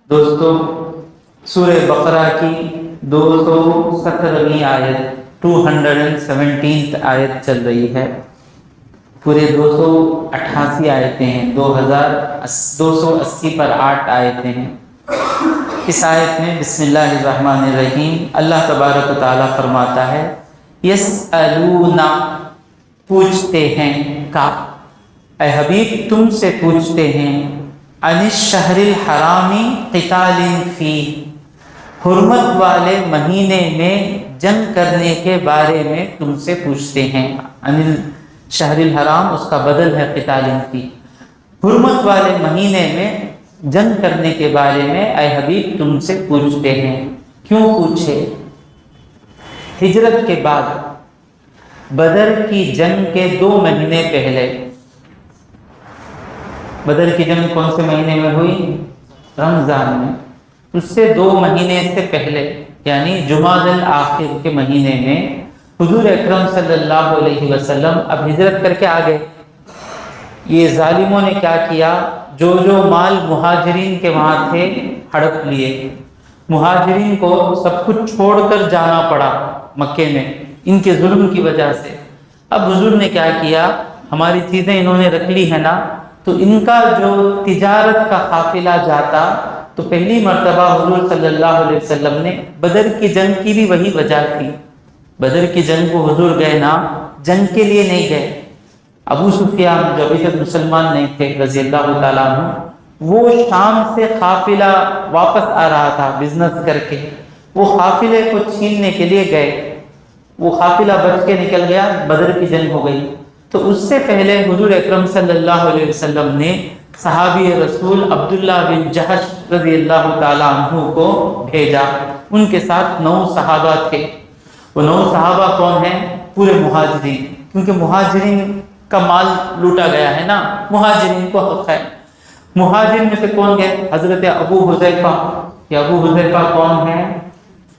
دوستو سورہ بقرہ کی 217ویں آیت 217 آیت چل رہی ہے۔ پورے 288 آیتیں ہیں، 280 پر 8 آیتیں ہیں۔ اس آیت میں بسم اللہ الرحمن الرحیم اللہ تبارک و تعالیٰ فرماتا ہے یسألون، پوچھتے ہیں کا اے حبیب تم سے پوچھتے ہیں، عن الشہر الحرام قتال فیہ، حرمت والے مہینے میں جنگ کرنے کے بارے میں تم سے پوچھتے ہیں۔ عن الشہر الحرام اس کا بدل ہے قتال فیہ، حرمت والے مہینے میں جنگ کرنے کے بارے میں اے حبیب تم سے پوچھتے ہیں۔ کیوں پوچھے؟ ہجرت کے بعد بدر کی جنگ کے 2 مہینے پہلے، بدر کی جنگ کون سے مہینے میں ہوئی؟ رمضان میں۔ اس سے 2 مہینے سے پہلے یعنی جمادی الاخر کے مہینے میں حضور اکرم صلی اللہ علیہ وسلم اب ہجرت کر کے آ گئے۔ یہ ظالموں نے کیا کیا، جو مال مہاجرین کے وہاں تھے ہڑپ لیے۔ مہاجرین کو سب کچھ چھوڑ کر جانا پڑا مکے میں ان کے ظلم کی وجہ سے۔ اب حضور نے کیا کیا، ہماری چیزیں انہوں نے رکھ لی ہے نا، تو ان کا جو تجارت کا قافلہ جاتا، تو پہلی مرتبہ حضور صلی اللہ علیہ وسلم نے بدر کی جنگ کی بھی وہی وجہ تھی۔ بدر کی جنگ کو حضور گئے نا، جنگ کے لیے نہیں گئے۔ ابو سفیان جو ابھی تک مسلمان نہیں تھے رضی اللہ تعالیٰ عنہ، وہ شام سے قافلہ واپس آ رہا تھا بزنس کر کے، وہ قافلے کو چھیننے کے لیے گئے، وہ قافلہ بچ کے نکل گیا، بدر کی جنگ ہو گئی۔ تو اس سے پہلے حضور اکرم صلی اللہ علیہ وسلم نے صحابی رسول عبداللہ بن جحش رضی اللہ تعالیٰ عنہ کو بھیجا۔ ان کے ساتھ 9 صحابہ تھے۔ وہ 9 صحابہ کون ہیں؟ پورے مہاجرین، کیونکہ مہاجرین کا مال لوٹا گیا ہے نا، مہاجرین کو حق ہے۔ مہاجرین میں سے کون گئے؟ حضرت ابو حذیفہ۔ یہ ابو حذیفہ کون ہیں؟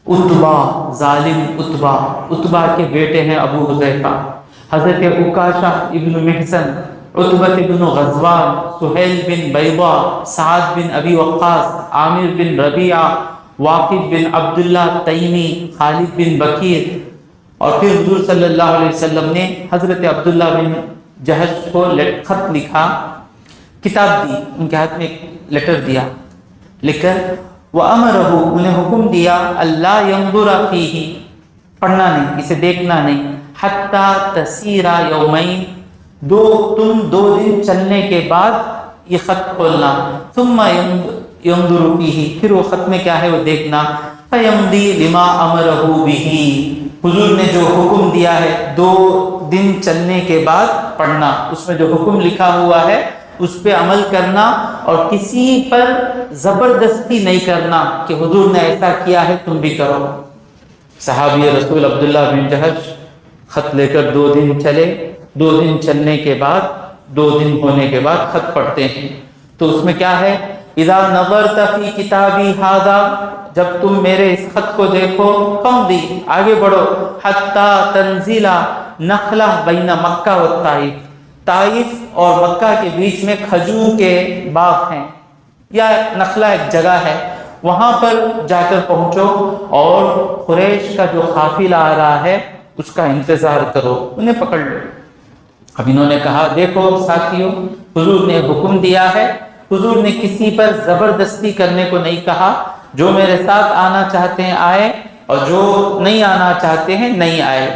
عتبہ، ظالم عتبہ کے بیٹے ہیں ابو حذیفہ۔ حضرت عکاشہ ابن محصن، عتبہ بن غزوان، سہیل بن بیضہ، سعد بن ابی وقاص، عامر بن ربیعہ، واقد بن عبداللہ تیمی، خالد بن بکیر۔ اور پھر حضور صلی اللہ علیہ وسلم نے حضرت عبداللہ بن جحش کو خط لکھا، کتاب دی، ان کے ہاتھ میں ایک لیٹر دیا لکھ کر، وَأَمَرَهُ، انہیں حکم دیا، اللہ ينظر فیہ، پڑھنا نہیں، اسے دیکھنا نہیں، حتیٰ تسیر یومین، تم 2 دن چلنے کے بعد یہ خط کھولنا، ثم ينظر فیہ، پھر وہ خط میں کیا ہے وہ دیکھنا، فَيَمْضِي لِمَا أَمَرَهُ بِهِ، حضور نے جو حکم دیا ہے 2 دن چلنے کے بعد پڑھنا، اس میں جو حکم لکھا ہوا ہے اس پہ عمل کرنا، اور کسی پر زبردستی نہیں کرنا کہ حضور نے ایسا کیا ہے تم بھی کرو۔ صحابی رسول عبداللہ بن جحش خط لے کر 2 دن چلے، 2 دن چلنے کے بعد 2 دن ہونے کے بعد خط پڑھتے ہیں، تو اس میں کیا ہے، اذا نظرت فی کتابی ھذا، جب تم میرے اس خط کو دیکھو، فمضی، آگے بڑھو، حتی تنزل نخلہ بین مکہ و طائف، طائف اور مکہ کے بیچ میں کھجور کے باغ ہیں، یا نخلہ ایک جگہ ہے، وہاں پر جا کر پہنچو، اور قریش کا جو قافلہ آ رہا ہے اس کا انتظار کرو، انہیں پکڑ لو۔ اب انہوں نے کہا دیکھو ساتھیوں، حضور نے حکم دیا ہے، حضور نے کسی پر زبردستی کرنے کو نہیں کہا، جو میرے ساتھ آنا چاہتے ہیں آئے، اور جو نہیں آنا چاہتے ہیں نہیں آئے۔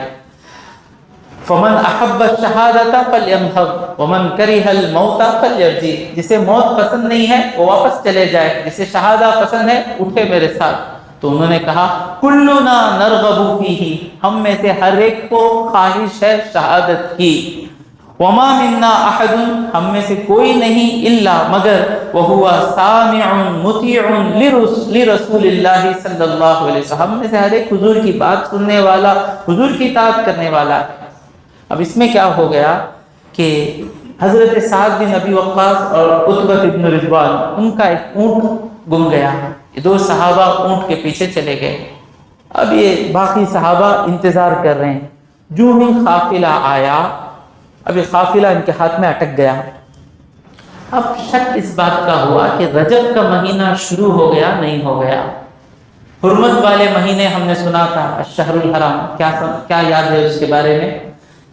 فمن احب الشہادۃ فلیمہب ومن کرہ الموت فلیرجع، جسے موت پسند نہیں ہے وہ واپس چلے جائے، جسے شہادہ پسند ہے اٹھے میرے ساتھ۔ تو انہوں نے کہا کلنا نرغب فیہ، ہم میں سے ہر ایک کو خواہش ہے شہادت کی، وما منا احد، ہم میں سے کوئی نہیں، الا مگر وہو سامع مطیع لرسول اللہ صلی اللہ علیہ وسلم، ہم میں سے ہر ایک حضور کی بات سننے والا، حضور کی اطاعت کرنے والا ہے۔ اب اس میں کیا ہو گیا کہ حضرت سعد بن ابی وقاص اور عتبہ بن رضوان، ان کا ایک اونٹ گم گیا، یہ 2 صحابہ اونٹ کے پیچھے چلے گئے۔ اب یہ باقی صحابہ انتظار کر رہے ہیں، جو ہی قافلہ آیا، اب یہ قافلہ ان کے ہاتھ میں اٹک گیا۔ اب شک اس بات کا ہوا کہ رجب کا مہینہ شروع ہو گیا نہیں ہو گیا. حرمت والے مہینے ہم نے سنا تھا الشہر الحرام، کیا یاد ہے اس کے بارے میں؟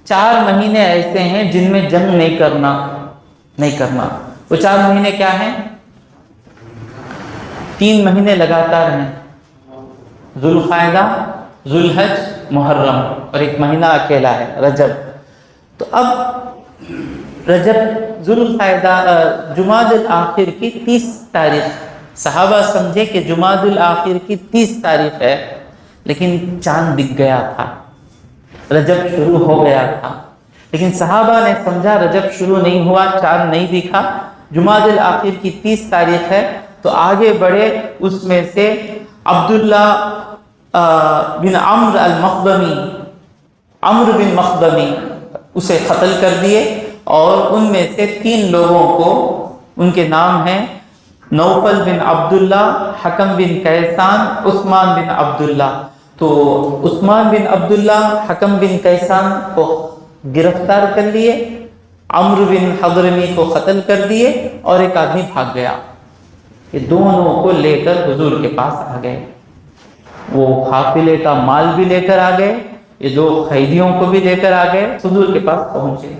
4 مہینے ایسے ہیں جن میں جنگ نہیں کرنا. وہ 4 مہینے کیا ہیں؟ 3 مہینے لگاتار ہیں، ذوالقعدہ، ذوالحج، محرم، اور ایک مہینہ اکیلا ہے رجب. تو اب رجب ذوالقعدہ جمادی الآخر کی 30 تاریخ، صحابہ سمجھے کہ جمادی الآخر کی 30 تاریخ ہے، لیکن چاند دکھ گیا تھا، رجب شروع ہو گیا تھا. لیکن صحابہ نے سمجھا رجب شروع نہیں ہوا، چاند نہیں دکھا، جمادی الآخر کی 30 تاریخ ہے. تو آگے بڑھے، اس میں سے عبداللہ بن عمرو بن مخدمی اسے قتل کر دیے، اور ان میں سے 3 لوگوں کو، ان کے نام ہیں نوفل بن عبداللہ، حکم بن کیسان، عثمان بن عبداللہ. تو عثمان بن عبداللہ، حکم بن کیسان کو گرفتار کر لیے، عمرو بن حضرمی کو قتل کر دیے، اور ایک آدمی بھاگ گیا. یہ دونوں کو لے کر حضور کے پاس آ گئے. وہ قافلے کا مال بھی لے کر آ گئے، یہ 2 قیدیوں کو بھی لے کر آ گئے، حضور کے پاس پہنچے.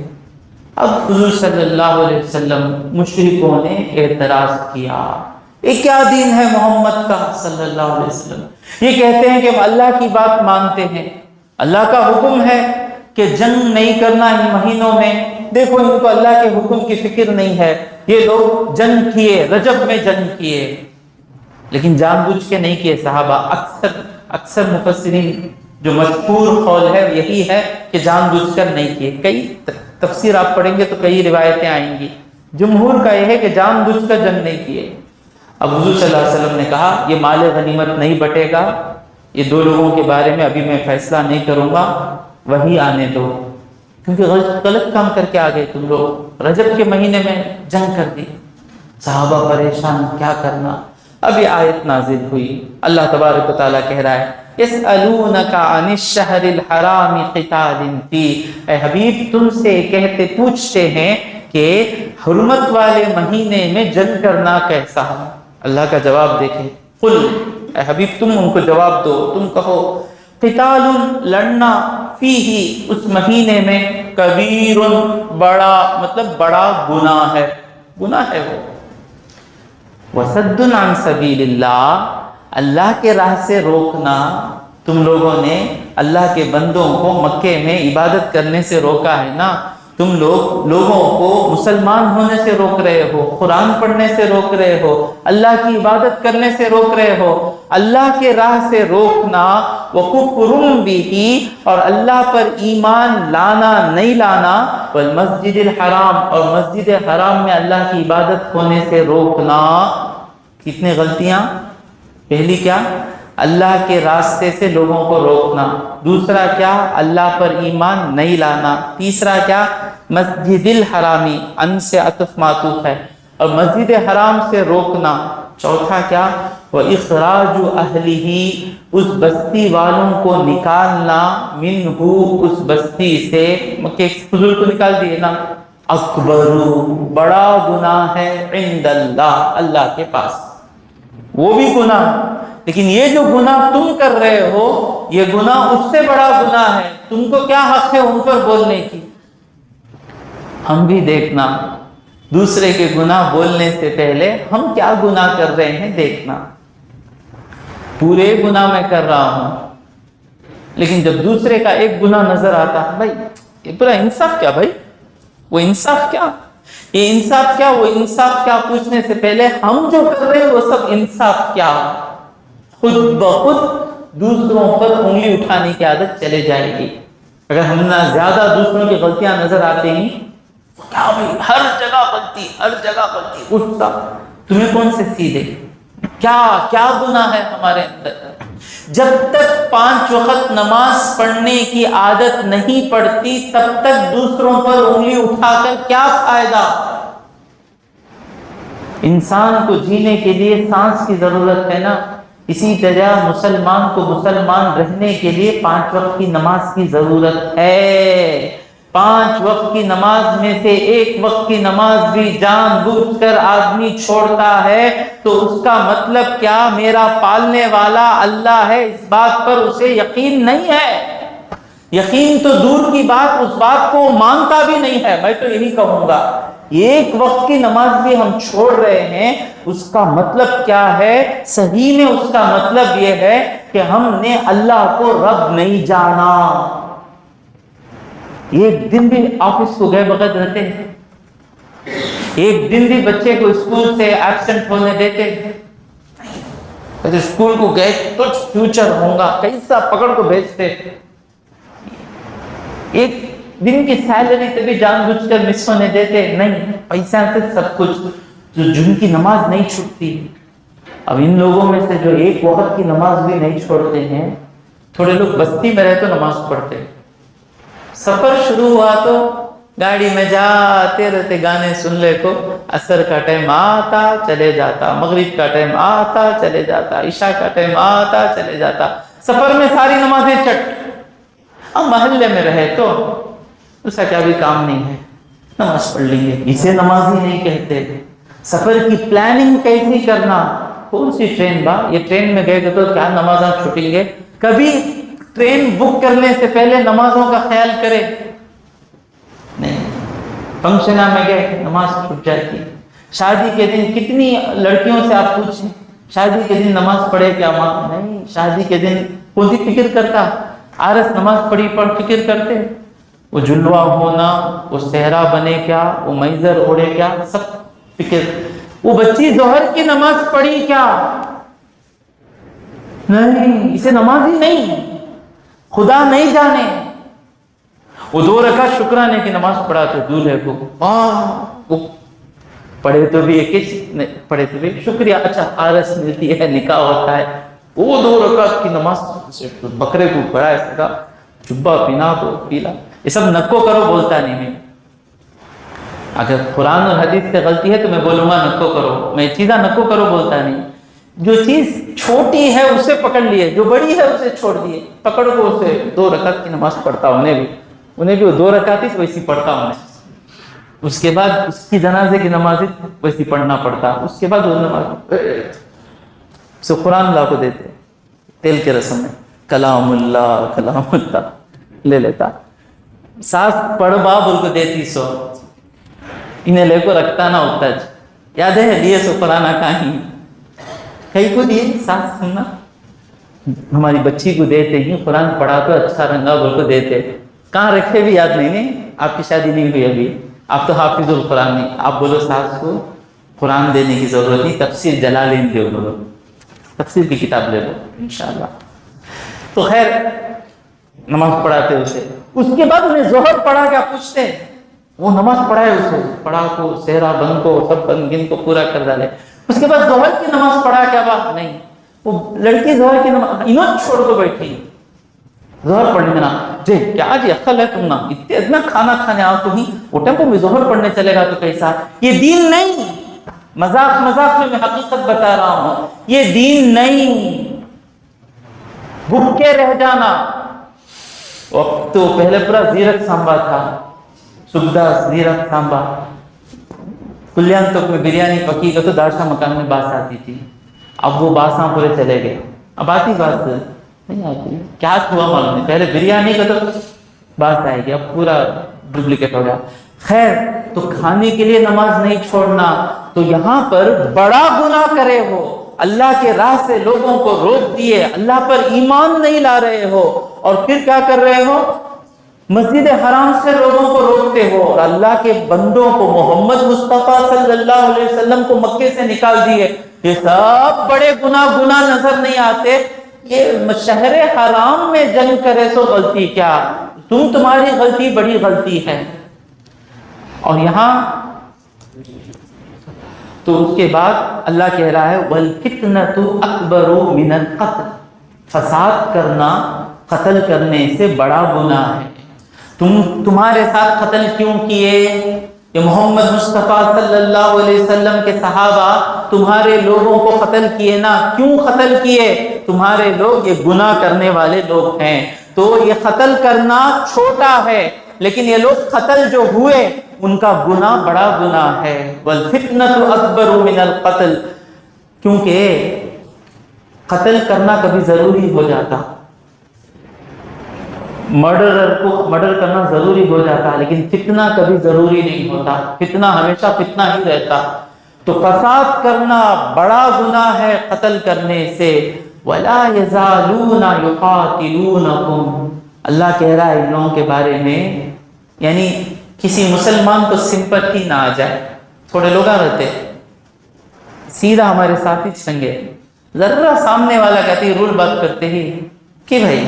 اب حضور صلی اللہ علیہ وسلم، مشرکوں نے اعتراض کیا، یہ کیا دین ہے محمد کا صلی اللہ علیہ وسلم؟ یہ کہتے ہیں کہ ہم اللہ کی بات مانتے ہیں، اللہ کا حکم ہے کہ جنگ نہیں کرنا ان مہینوں میں. دیکھو ان کو اللہ کے حکم کی فکر نہیں ہے. یہ لوگ جنگ کیے، رجب میں جنگ کیے، لیکن جان بوجھ کے نہیں کیے. صحابہ اکثر مفسرین جو مشہور قول ہے یہی ہے کہ جان بوجھ کر نہیں کیے. کئی تفسیر آپ پڑھیں گے تو کئی روایتیں آئیں گی. جمہور کا یہ ہے کہ جان بوجھ کر جنگ نہیں کیے. اب حضور صلی اللہ علیہ وسلم نے کہا یہ مال غنیمت نہیں بٹے گا، یہ 2 لوگوں کے بارے میں ابھی میں فیصلہ نہیں کروں گا، وہی آنے دو، کیونکہ غلط کام کر کے آ گئے تم لوگ، رجب کے مہینے میں جنگ کر دی. صحابہ پریشان، کیا کرنا. اب یہ آیت نازل ہوئی، اللہ تبارک و تعالیٰ کہہ رہا ہے يَسْأَلُونَكَ عَنِ الشَّهْرِ الْحَرَامِ قِتَالٍ فِيهِ، اے حبیب تم سے پوچھتے ہیں کہ حرمت والے مہینے میں جنگ کرنا کیسا ہے. اللہ کا جواب دیکھیں، قل، اے حبیب تم ان کو جواب دو، تم کہو قتال، لڑنا، فیہ، اس مہینے میں، کبیر، بڑا، مطلب بڑا گناہ ہے وہ، وصد عن سبیل اللہ، اللہ کے راہ سے روکنا. تم لوگوں نے اللہ کے بندوں کو مکے میں عبادت کرنے سے روکا ہے نا، تم لوگوں کو مسلمان ہونے سے روک رہے ہو، قرآن پڑھنے سے روک رہے ہو، اللہ کی عبادت کرنے سے روک رہے ہو. اللہ کے راہ سے روکنا، وَكُفْرٌ بِهِ، اور اللہ پر ایمان لانا نہیں لانا، والمسجد الحرام، اور مسجد حرام میں اللہ کی عبادت ہونے سے روکنا. کتنے غلطیاں. پہلی کیا؟ اللہ کے راستے سے لوگوں کو روکنا. دوسرا کیا؟ اللہ پر ایمان نہیں لانا. تیسرا کیا؟ مسجد الحرامی، ان سے عطف معطوف ہے، اور مسجد حرام سے روکنا. چوتھا کیا؟ وَإِخْرَاجُ أَهْلِهِ، اس بستی والوں کو نکالنا، منہو، اس بستی سے، مکہ حضور کو نکال دیے نا. اکبر، بڑا گناہ ہے، عند اللہ، اللہ کے پاس. وہ بھی گناہ، لیکن یہ جو گناہ تم کر رہے ہو، یہ گناہ اس سے بڑا گناہ ہے. تم کو کیا حق ہے ان پر بولنے کی؟ ہم بھی دیکھنا، دوسرے کے گناہ بولنے سے پہلے ہم کیا گناہ کر رہے ہیں دیکھنا. پورے گناہ میں کر رہا ہوں، لیکن جب دوسرے کا ایک گناہ نظر آتا، بھائی یہ پورا انصاف کیا؟ بھائی وہ انصاف کیا؟ یہ انصاف کیا؟ وہ انصاف کیا پوچھنے سے پہلے ہم جو کر رہے ہیں وہ سب انصاف کیا؟ خود بخود دوسروں پر انگلی اٹھانے کی عادت چلے جائے گی. اگر ہم نہ زیادہ دوسروں کی غلطیاں نظر آتی ہیں، کیا بھائی ہر جگہ غلطی، غصہ، تمہیں کون سے سیدھے؟ کیا گناہ ہے ہمارے اندر؟ جب تک 5 وقت نماز پڑھنے کی عادت نہیں پڑتی، تب تک دوسروں پر انگلی اٹھا کر کیا فائدہ؟ انسان کو جینے کے لیے سانس کی ضرورت ہے نا. اسی طرح مسلمان کو مسلمان رہنے کے لیے 5 وقت کی نماز کی ضرورت ہے. 5 وقت کی نماز میں سے 1 وقت کی نماز بھی جان بوجھ کر آدمی چھوڑتا ہے تو اس کا مطلب کیا؟ میرا پالنے والا اللہ ہے، اس بات پر اسے یقین نہیں ہے۔ یقین تو دور کی بات، اس بات کو مانتا بھی نہیں ہے۔ میں تو یہی کہوں گا 1 وقت کی نماز بھی ہم چھوڑ رہے ہیں، اس کا مطلب کیا ہے؟ صحیح میں اس کا مطلب یہ ہے کہ ہم نے اللہ کو رب نہیں جانا۔ 1 دن بھی آفس کو گئے بغیر رہتے ہیں، 1 دن بھی بچے کو اسکول سے ایبسنٹ ہونے دیتے ہیں؟ اسکول کو گئے تو فیوچر ہوگا، کیسا پکڑ کو بھیجتے؟ 1 دن کی سیلری تبھی جان بوجھ کر مس ہونے دیتے نہیں، پیسہ سے سب کچھ، جو جن کی نماز نہیں چھوٹتی۔ اب ان لوگوں میں سے جو 1 وقت کی نماز بھی نہیں چھوڑتے ہیں، تھوڑے لوگ بستی میں رہے تو نماز پڑھتے ہیں، سفر شروع ہوا تو گاڑی میں جاتے رہتے، گانے سن لے کو، عصر کا ٹائم آتا چلے جاتا، مغرب کا ٹائم آتا چلے جاتا، عشاء کا ٹائم آتا چلے جاتا، سفر میں ساری نمازیں چٹ۔ اب محلے میں رہے تو اس کا کیا بھی کام نہیں ہے، نماز پڑھ لیں گے، اسے نماز ہی نہیں کہتے۔ سفر کی پلاننگ کیسی کرنا؟ کون سی ٹرین با، یہ ٹرین میں گئے تو کیا نمازاں چھوٹیں گے؟ کبھی ٹرین بک کرنے سے پہلے نمازوں کا خیال کرے نہیں۔ فنکشنہ میں گئے نماز چھوٹ جاتی۔ شادی کے دن کتنی لڑکیوں سے آپ پوچھیں شادی کے دن نماز پڑھے کیا ماں؟ نہیں، شادی کے دن کون سی فکر کرتا؟ عارض نماز پڑھی پر فکر کرتے، وہ جلوہ ہونا، وہ صحرا بنے کیا، وہ میزر اوڑے کیا، سب فکر۔ وہ بچی ظہر کی نماز پڑھی کیا؟ نہیں، اسے نماز ہی نہیں، خدا نہیں جانے۔ وہ 2 رکعت شکرانے کی نماز پڑھا تو دولہے کو وہ پڑھے تو بھی پڑھے تو بھی شکریہ، اچھا عارض ملتی ہے، نکاح ہوتا ہے، وہ 2 رکعت کی نماز بکرے کو پڑھا ہے، جبہ پینا تو پیلا، یہ سب نکو کرو بولتا نہیں میں۔ اگر قرآن اور حدیث سے غلطی ہے تو میں بولوں گا نکو کرو، میں چیزاں نکو کرو بولتا نہیں۔ جو چیز چھوٹی ہے اسے پکڑ لیے، جو بڑی ہے اسے چھوڑ دیے، پکڑ کو اسے 2 رکعت کی نماز پڑھتا، انہیں بھی وہ 2 رکعت ہی ویسی پڑھتا ہوں، اس کے بعد اس کی جنازے کی نماز ویسی پڑھنا پڑتا، اس کے بعد وہ نماز سو قرآن اللہ کو دیتے تیل کے رسم میں، کلام اللہ لے لیتا، ساس پڑھ باب ان کو دیتی سو، انہیں لے کو رکھتا نہ ہوتا، یاد ہے لیے سو قرآن کہیں کہیں کو دیے ساس سننا، ہماری بچی کو دیتے ہی قرآن پڑھا تو اچھا رنگا بول کو دیتے، کہاں رکھے بھی یاد نہیں، آپ کی شادی نہیں ہوئی ابھی، آپ تو حافظ القرآن نہیں، آپ بولو ساس کو قرآن دینے کی ضرورت نہیں، تفسیر جلالین دے بولو، تفسیر کی کتاب لے لو انشاءاللہ۔ تو خیر نماز پڑھاتے اسے، اس کے بعد انہیں ظہر پڑھا کیا پوچھتے، وہ نماز پڑھائے اسے، پڑھا کو صحرا بن کو سب بن گن کو پورا کر ڈالے، اس کے بعد ظہر کی نماز پڑھا کیا بات نہیں، وہ لڑکی ظہر کی نماز انہوں چھوڑ کو بیٹھی، ظہر پڑھنے نا جی کیا جی عقل ہے تم نا، اتنا کھانا کھانے آؤ تو ہی وہ ٹیمپو میں ظہر پڑھنے چلے گا تو کیسا، یہ دین نہیں، مذاق میں حقیقت بتا رہا ہوں، یہ دین نہیں، بھوکے رہ جانا۔ وقت تو پہلے پورا زیرک سانبا تھا، سبدہ زیرک سانبا، کلیان تک میں بریانی پکی گا تو دارشاہ مکان میں باس آتی تھی، اب وہ باساں پورے چلے گئے، اب آتی باس نہیں آتی، کیا ہوا معلوم نہیں، پہلے بریانی کا تو باس آئے گی، اب پورا ڈپلیکیٹ ہو گیا۔ خیر تو کھانے کے لیے نماز نہیں چھوڑنا، تو یہاں پر بڑا گناہ کرے ہو، اللہ کے راہ سے لوگوں کو روک دیے، اللہ پر ایمان نہیں لا رہے ہو، اور پھر کیا کر رہے ہو، مسجد حرام سے لوگوں کو روکتے ہو، اور اللہ کے بندوں کو محمد مصطفیٰ صلی اللہ علیہ وسلم کو مکے سے نکال دیے، یہ سب بڑے گناہ نظر نہیں آتے، یہ شہر حرام میں جنگ کرے سو غلطی کیا، تمہاری غلطی بڑی غلطی ہے۔ اور یہاں تو اس کے بعد اللہ کہہ رہا ہے وَالْفِتْنَةُ أَكْبَرُ مِنَ الْقَتْلِ، فساد کرنا قتل کرنے سے بڑا گناہ ہے۔ تمہارے ساتھ قتل کیوں کیے، یہ محمد مصطفیٰ صلی اللہ علیہ وسلم کے صحابہ تمہارے لوگوں کو قتل کیے نا، کیوں قتل کیے، تمہارے لوگ یہ گناہ کرنے والے لوگ ہیں، تو یہ قتل کرنا چھوٹا ہے، لیکن یہ لوگ قتل جو ہوئے ان کا گناہ بڑا گناہ ہے. والفتنة اکبر من القتل، کیونکہ قتل کرنا کبھی ضروری ہو جاتا، مرڈرر کو مرڈر کرنا ضروری ہو جاتا، لیکن فتنہ کبھی ضروری نہیں ہوتا. فتنہ ہمیشہ فتنہ ہی رہتا. تو فساد کرنا بڑا گناہ ہے قتل کرنے سے. وَلَا يَزَالُونَ يُقَاتِلُونَكُمْ، اللہ کہہ رہا ہے ان لوگوں کے بارے میں، یعنی کسی مسلمان کو سمپتھی نہ آ جائے. تھوڑے لوگ رہتے سیدھا ہمارے ساتھ ہی چھنگے، ذرا سامنے والا کہتے ہی رول بات کرتے ہی کہ بھائی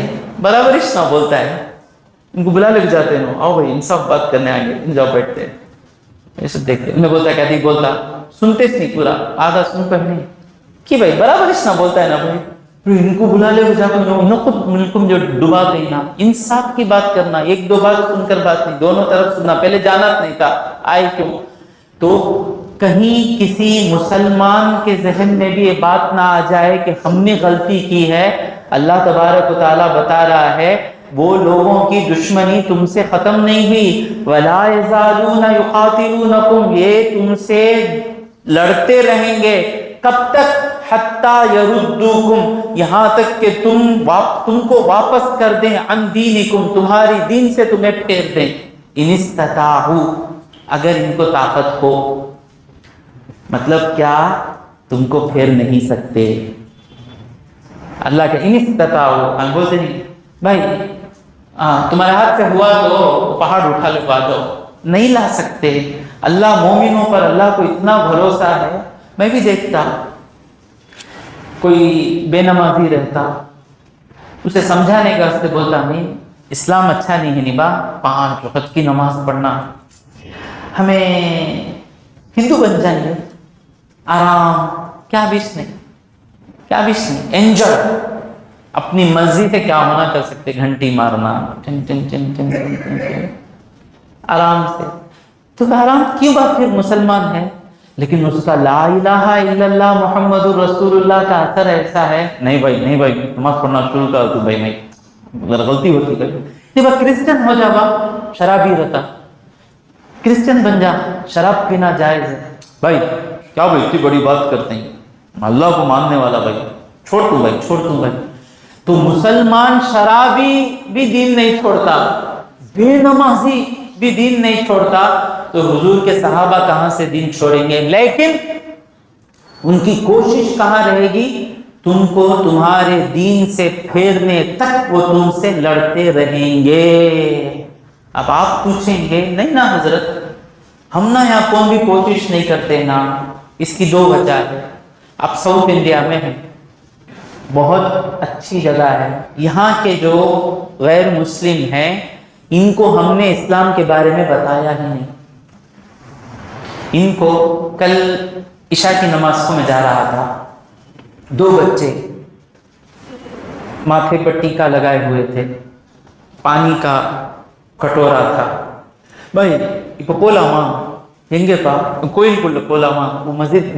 برابرش نہ بولتا ہے، ان کو بلا لے جاتے ہیں، آؤ بھائی انصاف بات کرنے آئیں گے، جاؤ بیٹھتے ہیں. ایسے دیکھتے انہیں بولتا ہے کہتی بولتا سنتے نہیں پورا آدھا سن پر نہیں کہ بھائی برابرش نہ بولتا ہے نا بھائی، ان کو بلا لے جا کر ان کو ملکم جو ڈبا گئی نا. انصاف کی بات کرنا، ایک دو بات سن کر بات نہیں، دونوں طرف سننا. پہلے جانا نہیں تھا، آئے کیوں؟ تو کہیں کسی مسلمان کے ذہن میں بھی یہ بات نہ آ جائے کہ ہم نے غلطی کی ہے. اللہ تبارک و تعالیٰ بتا رہا ہے وہ لوگوں کی دشمنی تم سے ختم نہیں ہوئی. وَلَا يَزَالُونَ يُقَاتِلُونَكُمْ، یہ تم سے لڑتے رہیں گے. کب تک؟ حَتَّى يَرُدُّوكُمْ، یہاں تک کہ تم کو واپس کر دیں. عَنْ دِينِكُمْ، تمہاری دین سے تمہیں پھیر دیں. إِنِ اسْتَطَاعُوا، اگر ان کو طاقت ہو. مطلب کیا؟ تم کو پھیر نہیں سکتے. اللہ کے ان استطاعوا، ہم بولتے نہیں بھائی تمہارے ہاتھ سے ہوا تو پہاڑ اٹھا لگوا دو، نہیں لا سکتے. اللہ مومنوں پر اللہ کو اتنا بھروسہ ہے. میں بھی دیکھتا کوئی بے نمازی رہتا، اسے سمجھانے کا واسطے بولتا نہیں اسلام اچھا نہیں ہے نبا، 5 وقت کی نماز پڑھنا، ہمیں ہندو بن جائیں گے، آرام، کیا بیش نہیں، کیا بیش نہیں، انجوائے. اپنی مرضی سے کیا ہونا کر سکتے، گھنٹی مارنا، ٹن ٹن ٹن ٹن ٹن ٹن ٹن، آرام سے. تو آرام کیوں بات پھر مسلمان ہے، لیکن اس کا لا الہ الا اللہ محمد الرسول اللہ کا اثر ایسا ہے. نہیں بھائی نہیں بھائی، نماز پڑھنا شروع کر تو بھائی نہیں، اگر غلطی ہوتی ہے نہیں بھائی. کرسچن ہو جاوا، شرابی رہتا، کرسچن بن جا، شراب پینا جائز ہے. بھائی کیا بھائی اتنی بڑی بات کرتے ہیں، اللہ کو ماننے والا بھائی، چھوڑ تو بھائی، چھوڑ تو بھائی. تو مسلمان شرابی بھی دین نہیں چھوڑتا، بے نمازی بھی دین نہیں چھوڑتا، تو حضور کے صحابہ کہاں سے دین چھوڑیں گے؟ لیکن ان کی کوشش کہاں رہے گی؟ تم کو تمہارے دین سے پھیرنے تک وہ تم سے لڑتے رہیں گے. اب آپ پوچھیں گے نہیں نا حضرت، ہم نا یہاں کون بھی کوشش نہیں کرتے نا. اس کی 2 وجہ ہے. اب ساؤتھ انڈیا میں ہے، بہت اچھی جگہ ہے، یہاں کے جو غیر مسلم ہیں ان کو ہم نے اسلام کے بارے میں بتایا ہی نہیں. ان کو کل عشاء کی نماز کو میں جا رہا تھا، 2 بچے ماتھے پر ٹیکا لگائے ہوئے تھے، پانی کا کٹورا تھا. بھائی இப்போ போலாமா எங்கேப்பா கோயிலுக்குள்ள போலாமா, மஸ்ஜித்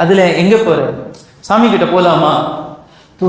அதில் எங்கே போற சாமி கிட்ட போலாமா. تو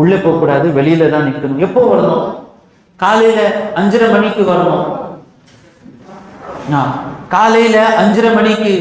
உள்ளே போக கூடாது, வெளியில தான் நிக்கணும். எப்போ வரணும்? காலையில 5:30 மணிக்கு வரணும். காலையில 5:30 மணிக்கு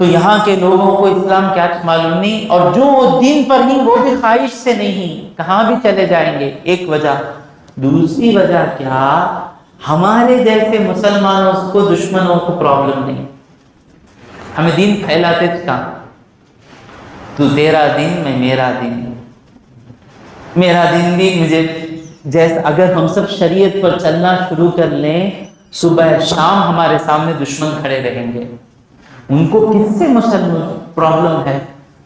تو یہاں کے لوگوں کو اسلام کیا معلوم نہیں، اور جو دین پر نہیں وہ بھی خواہش سے نہیں، کہاں بھی چلے جائیں گے، ایک وجہ۔ دوسری وجہ کیا، ہمارے جیسے مسلمانوں کو، دشمنوں کو پرابلم نہیں، ہمیں دین پھیلاتے تھا، تو تیرا دین میں میرا دین، میرا دین بھی مجھے جیسے، اگر ہم سب شریعت پر چلنا شروع کر لیں، صبح شام ہمارے سامنے دشمن کھڑے رہیں گے۔ ان کو کس سے مسلمان پرابلم ہے؟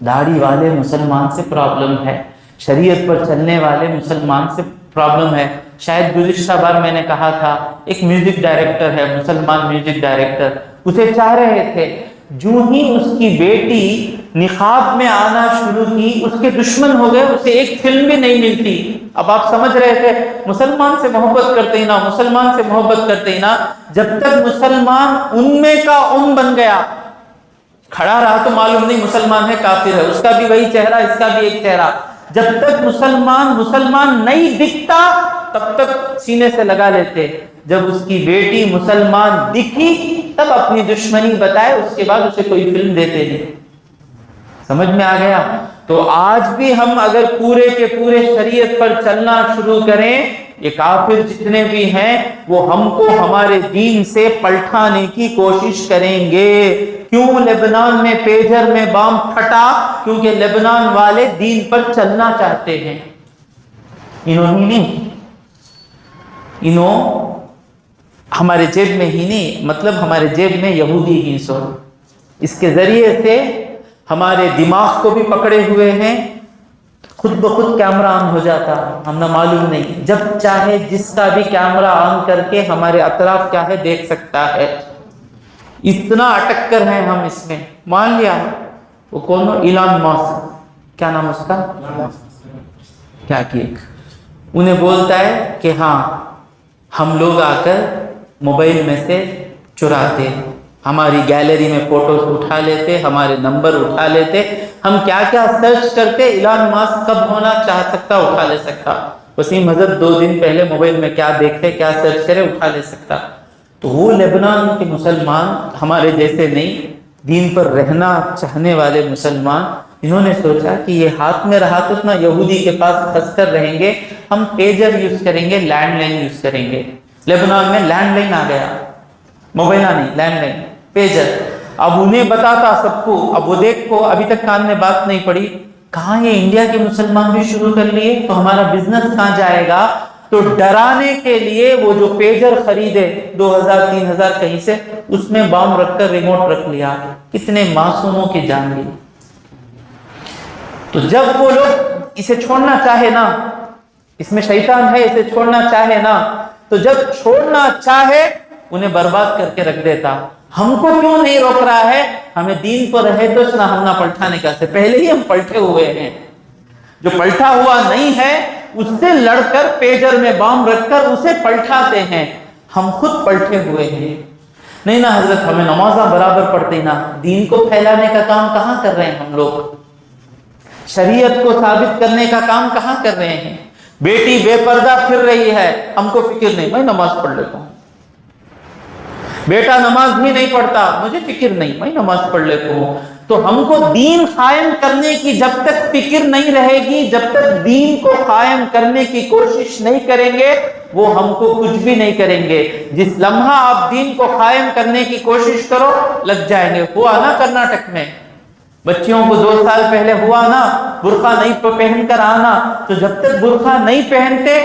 داڑھی والے مسلمان سے پرابلم ہے، شریعت پر چلنے والے مسلمان سے پرابلم ہے۔ شاید گزشتہ بار میں نے کہا تھا، ایک میوزک ڈائریکٹر ہے، مسلمان میوزک ڈائریکٹر، اسے چاہ رہے تھے، جو ہی اس کی بیٹی نقاب میں آنا شروع کی، اس کے دشمن ہو گئے، اسے ایک فلم بھی نہیں ملتی۔ اب آپ سمجھ رہے تھے، مسلمان سے محبت کرتے ہی نہ، مسلمان سے محبت کرتے ہی نہ، جب تک مسلمان ان میں کا ان بن گیا، کھڑا رہا تو معلوم نہیں مسلمان ہے کافر ہے، اس کا بھی وہی چہرہ، اس کا بھی ایک چہرہ، جب تک مسلمان نہیں دکھتا تب تک سینے سے لگا لیتے، جب اس کی بیٹی مسلمان دکھی تب اپنی دشمنی بتائے، اس کے بعد اسے کوئی فلم دیتے نہیں۔ سمجھ میں آ گیا؟ تو آج بھی ہم اگر پورے کے پورے شریعت پر چلنا شروع کریں، یہ کافر جتنے بھی ہیں وہ ہم کو ہمارے دین سے پلٹانے کی کوشش کریں گے۔ کیوں لبنان میں پیجر میں بام پھٹا؟ کیونکہ لبنان والے دین پر چلنا چاہتے ہیں، انہوں ہی نہیں، انہوں ہمارے جیب میں ہی نہیں، مطلب ہمارے جیب میں یہودی ہی سو، اس کے ذریعے سے ہمارے دماغ کو بھی پکڑے ہوئے ہیں، خود بخود کیمرہ آن ہو جاتا، ہمیں معلوم نہیں، جب چاہے جس کا بھی کیمرہ آن کر کے ہمارے اطراف کیا ہے دیکھ سکتا ہے۔ اتنا اٹک کر ہیں ہم اس میں۔ مان لیا وہ کون ہو، ایلان ماسک، کیا نام اس کا، کیا کیے، انہیں بولتا ہے کہ ہاں ہم لوگ آ کر موبائل میں سے چراتے، ہماری گیلری میں فوٹوز اٹھا لیتے، ہمارے نمبر اٹھا لیتے، ہم کیا کیا سرچ کرتے، ایلان ماسک کب ہونا چاہ سکتا اٹھا لے سکتا، وسیم حضرت 2 دن پہلے موبائل میں کیا دیکھتے، کیا سرچ کرے، اٹھا لے سکتا۔ تو وہ لبنان کے مسلمان ہمارے جیسے نہیں، دین پر رہنا چاہنے والے مسلمان، انہوں نے سوچا کہ یہ ہاتھ میں رہا تو اتنا یہودی کے پاس پھنس کر رہیں گے، ہم پیجر یوز کریں گے، لینڈ لائن یوز کریں گے۔ لبنان میں لینڈ لائن آ گیا، موبائل نہیں، لینڈ لائن، پیجر۔ اب انہیں بتاتا سب کو، اب وہ دیکھو ابھی تک کان میں بات نہیں پڑی، کہاں یہ انڈیا کے مسلمان بھی شروع کر لیے، تو ہمارا بزنس کہاں جائے گا؟ تو ڈرانے کے لیے وہ جو پیجر خریدے 2000-3000 کہیں سے، اس میں بام رکھ کر ریموٹ رکھ لیا، کتنے معصوموں کی جان لی۔ تو جب وہ لوگ اسے چھوڑنا چاہے نا، اس میں شیطان ہے، اسے چھوڑنا چاہے نا، تو جب چھوڑنا چاہے انہیں برباد کر کے رکھ دیتا۔ ہم کو کیوں نہیں روک رہا ہے؟ ہمیں دین پر رہے تو نہ ہم نہ پلٹانے کا، سے پہلے ہی ہم پلٹے ہوئے ہیں، جو پلٹا ہوا نہیں ہے اس سے لڑ کر پیجر میں بام رکھ کر اسے پلٹاتے ہیں، ہم خود پلٹے ہوئے ہیں۔ نہیں نا حضرت، ہمیں نمازاں برابر پڑھتے نا، دین کو پھیلانے کا کام کہاں کر رہے ہیں ہم لوگ؟ شریعت کو ثابت کرنے کا کام کہاں کر رہے ہیں؟ بیٹی بے پردہ پھر رہی ہے، ہم کو فکر نہیں، میں نماز پڑھ لیتا ہوں۔ بیٹا نماز بھی نہیں پڑھتا، مجھے فکر نہیں، میں نماز پڑھ لیتا ہوں۔ تو ہم کو دین قائم کرنے کی جب تک فکر نہیں رہے گی، جب تک دین کو قائم کرنے کی کوشش نہیں کریں گے، وہ ہم کو کچھ بھی نہیں کریں گے۔ جس لمحہ آپ دین کو قائم کرنے کی کوشش کرو، لگ جائیں گے۔ ہوا نا کرناٹک میں، بچیوں کو 2 سال پہلے ہوا نا برقع نہیں پہن کر آنا، تو جب تک برقع نہیں پہنتے،